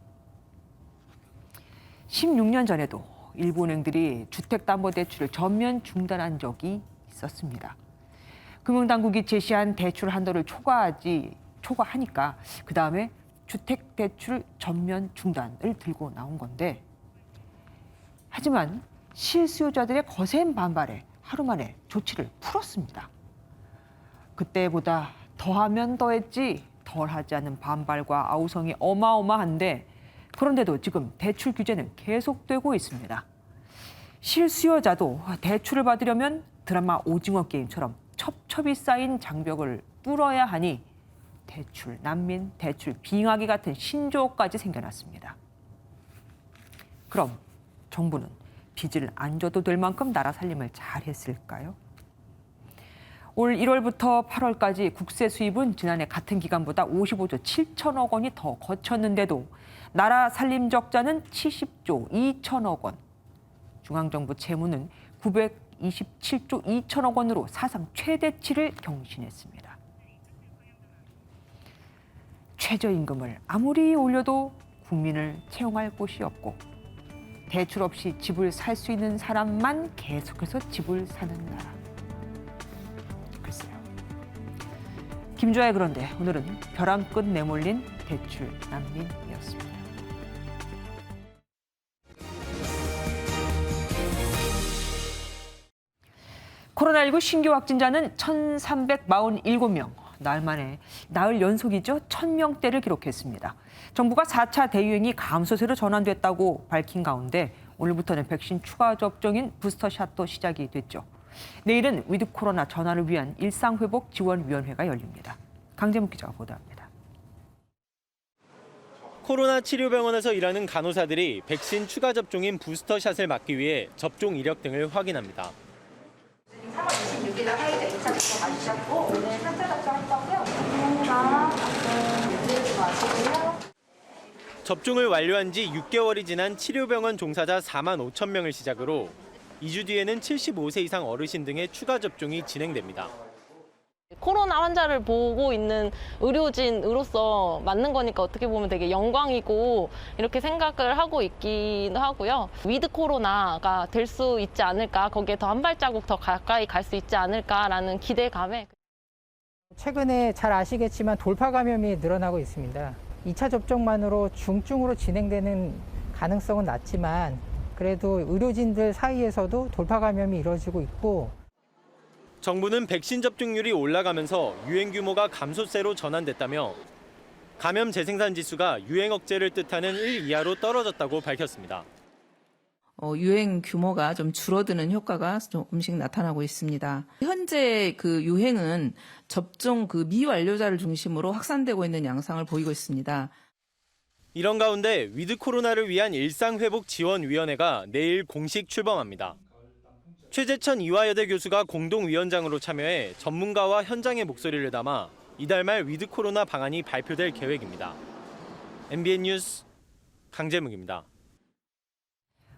16년 전에도 일부 은행들이 주택담보대출을 전면 중단한 적이 있었습니다. 금융당국이 제시한 대출 한도를 초과하니까 그 다음에 주택대출 전면 중단을 들고 나온 건데 하지만 실수요자들의 거센 반발에 하루 만에 조치를 풀었습니다. 그때보다 더하면 더했지 덜하지 않은 반발과 아우성이 어마어마한데 그런데도 지금 대출 규제는 계속되고 있습니다. 실수요자도 대출을 받으려면 드라마 오징어 게임처럼 첩첩이 쌓인 장벽을 뚫어야 하니 대출 난민, 대출 빙하기 같은 신조어까지 생겨났습니다. 그럼 정부는 빚을 안 져도 될 만큼 나라 살림을 잘했을까요? 올 1월부터 8월까지 국세 수입은 지난해 같은 기간보다 55조 7천억 원이 더 거쳤는데도 나라 살림 적자는 70조 2천억 원. 중앙정부 채무는 927조 2천억 원으로 사상 최대치를 경신했습니다. 최저임금을 아무리 올려도 국민을 채용할 곳이 없고 대출 없이 집을 살 수 있는 사람만 계속해서 집을 사는 나라. 글쎄요. 김주아의 그런데 오늘은 벼랑 끝 내몰린 대출 난민이었습니다. 코로나19 신규 확진자는 1,347명. 나흘 연속이죠. 1,000명대를 기록했습니다. 정부가 4차 대유행이 감소세로 전환됐다고 밝힌 가운데 오늘부터는 백신 추가 접종인 부스터샷도 시작이 됐죠. 내일은 위드 코로나 전환을 위한 일상회복 지원위원회가 열립니다. 강재묵 기자가 보도합니다. 코로나 치료병원에서 일하는 간호사들이 백신 추가 접종인 부스터샷을 맞기 위해 접종 이력 등을 확인합니다. 3월 26일 날 화이자 2차 접종 맞으셨고 오늘 3차 접종할 거고요. 감사합니다. 늦지 마시고요. 접종을 완료한 지 6개월이 지난 치료병원 종사자 4만 5천 명을 시작으로 2주 뒤에는 75세 이상 어르신 등의 추가 접종이 진행됩니다. 코로나 환자를 보고 있는 의료진으로서 맞는 거니까 어떻게 보면 되게 영광이고 이렇게 생각을 하고 있긴 하고요. 위드 코로나가 될 수 있지 않을까, 거기에 더 한 발자국 더 가까이 갈 수 있지 않을까라는 기대감에. 최근에 잘 아시겠지만 돌파 감염이 늘어나고 있습니다. 2차 접종만으로 중증으로 진행되는 가능성은 낮지만 그래도 의료진들 사이에서도 돌파 감염이 이루어지고 있고, 정부는 백신 접종률이 올라가면서 유행 규모가 감소세로 전환됐다며 감염 재생산 지수가 유행 억제를 뜻하는 1 이하로 떨어졌다고 밝혔습니다. 유행 규모가 좀 줄어드는 효과가 조금씩 나타나고 있습니다. 현재 그 유행은 접종 그 미완료자를 중심으로 확산되고 있는 양상을 보이고 있습니다. 이런 가운데 위드 코로나를 위한 일상회복지원위원회가 내일 공식 출범합니다. 최재천 이화여대 교수가 공동위원장으로 참여해 전문가와 현장의 목소리를 담아 이달 말 위드 코로나 방안이 발표될 계획입니다. MBN 뉴스 강재묵입니다.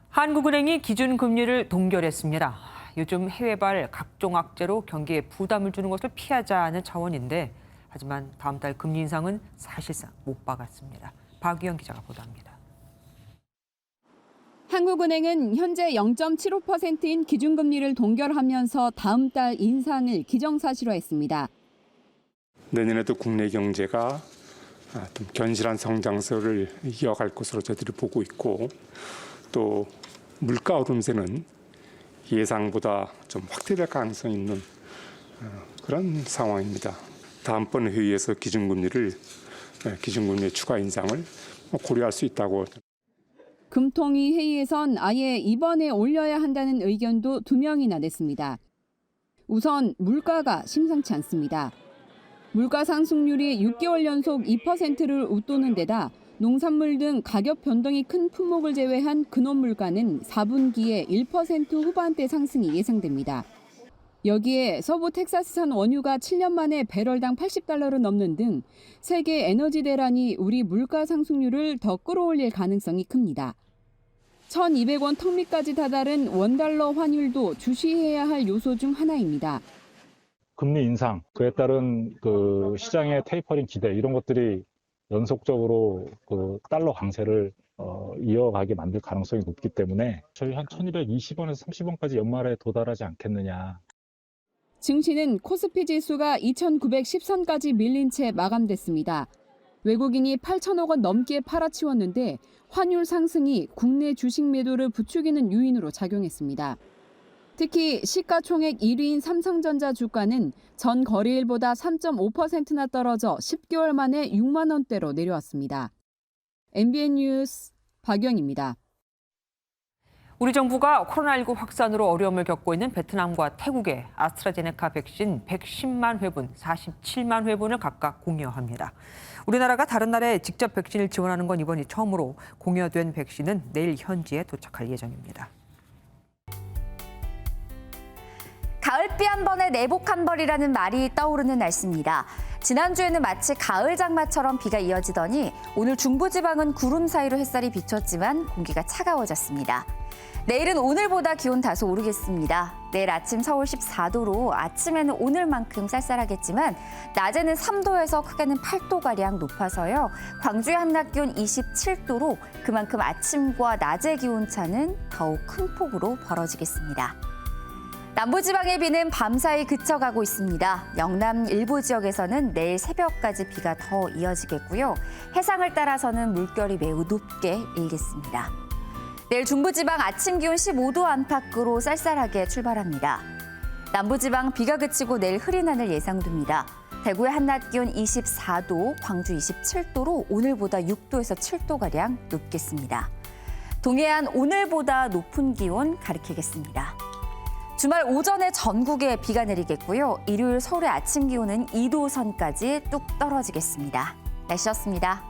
한국은행이 기준금리를 동결했습니다. 요즘 해외발 각종 악재로 경기에 부담을 주는 것을 피하자는 차원인데 하지만 다음 달 금리 인상은 사실상 못 박았습니다. 박유영 기자가 보도합니다. 한국은행은 현재 0.75%인 기준금리를 동결하면서 다음 달 인상을 기정사실화했습니다. 내년에도 국내 경제가 좀 견실한 성장세를 이어갈 것으로 저희들이 보고 있고 또 물가 오름세는 예상보다 좀 확대될 가능성이 있는 그런 상황입니다. 다음번 회의에서 기준금리의 추가 인상을 고려할 수 있다고. 금통위 회의에선 아예 이번에 올려야 한다는 의견도 2명이나 냈습니다. 우선 물가가 심상치 않습니다. 물가 상승률이 6개월 연속 2%를 웃도는 데다 농산물 등 가격 변동이 큰 품목을 제외한 근원 물가는 4분기에 1% 후반대 상승이 예상됩니다. 여기에 서부 텍사스산 원유가 7년 만에 배럴당 $80를 넘는 등 세계 에너지 대란이 우리 물가 상승률을 더 끌어올릴 가능성이 큽니다. 1,200원 턱밑까지 다다른 원달러 환율도 주시해야 할 요소 중 하나입니다. 금리 인상, 그에 따른 그 시장의 테이퍼링 기대 이런 것들이 연속적으로 그 달러 강세를 이어가게 만들 가능성이 높기 때문에 저희 한 1,220원에서 30원까지 연말에 도달하지 않겠느냐. 증시는 코스피 지수가 2,910선까지 밀린 채 마감됐습니다. 외국인이 8천억 원 넘게 팔아치웠는데 환율 상승이 국내 주식 매도를 부추기는 요인으로 작용했습니다. 특히 시가총액 1위인 삼성전자 주가는 전 거래일보다 3.5%나 떨어져 10개월 만에 6만 원대로 내려왔습니다. MBN 뉴스 박영입니다. 우리 정부가 코로나19 확산으로 어려움을 겪고 있는 베트남과 태국에 아스트라제네카 백신 110만 회분, 47만 회분을 각각 공여합니다. 우리나라가 다른 나라에 직접 백신을 지원하는 건 이번이 처음으로 공여된 백신은 내일 현지에 도착할 예정입니다. 가을비 한 번에 내복 한 벌이라는 말이 떠오르는 날씨입니다. 지난주에는 마치 가을 장마처럼 비가 이어지더니 오늘 중부지방은 구름 사이로 햇살이 비쳤지만 공기가 차가워졌습니다. 내일은 오늘보다 기온 다소 오르겠습니다. 내일 아침 서울 14도로 아침에는 오늘만큼 쌀쌀하겠지만 낮에는 3도에서 크게는 8도가량 높아서요. 광주의 한낮 기온 27도로 그만큼 아침과 낮의 기온차는 더욱 큰 폭으로 벌어지겠습니다. 남부지방의 비는 밤사이 그쳐가고 있습니다. 영남 일부 지역에서는 내일 새벽까지 비가 더 이어지겠고요. 해상을 따라서는 물결이 매우 높게 일겠습니다. 내일 중부지방 아침 기온 15도 안팎으로 쌀쌀하게 출발합니다. 남부지방 비가 그치고 내일 흐린 하늘 예상됩니다. 대구의 한낮 기온 24도, 광주 27도로 오늘보다 6도에서 7도가량 높겠습니다. 동해안 오늘보다 높은 기온 가리키겠습니다. 주말 오전에 전국에 비가 내리겠고요. 일요일 서울의 아침 기온은 2도 선까지 뚝 떨어지겠습니다. 날씨였습니다.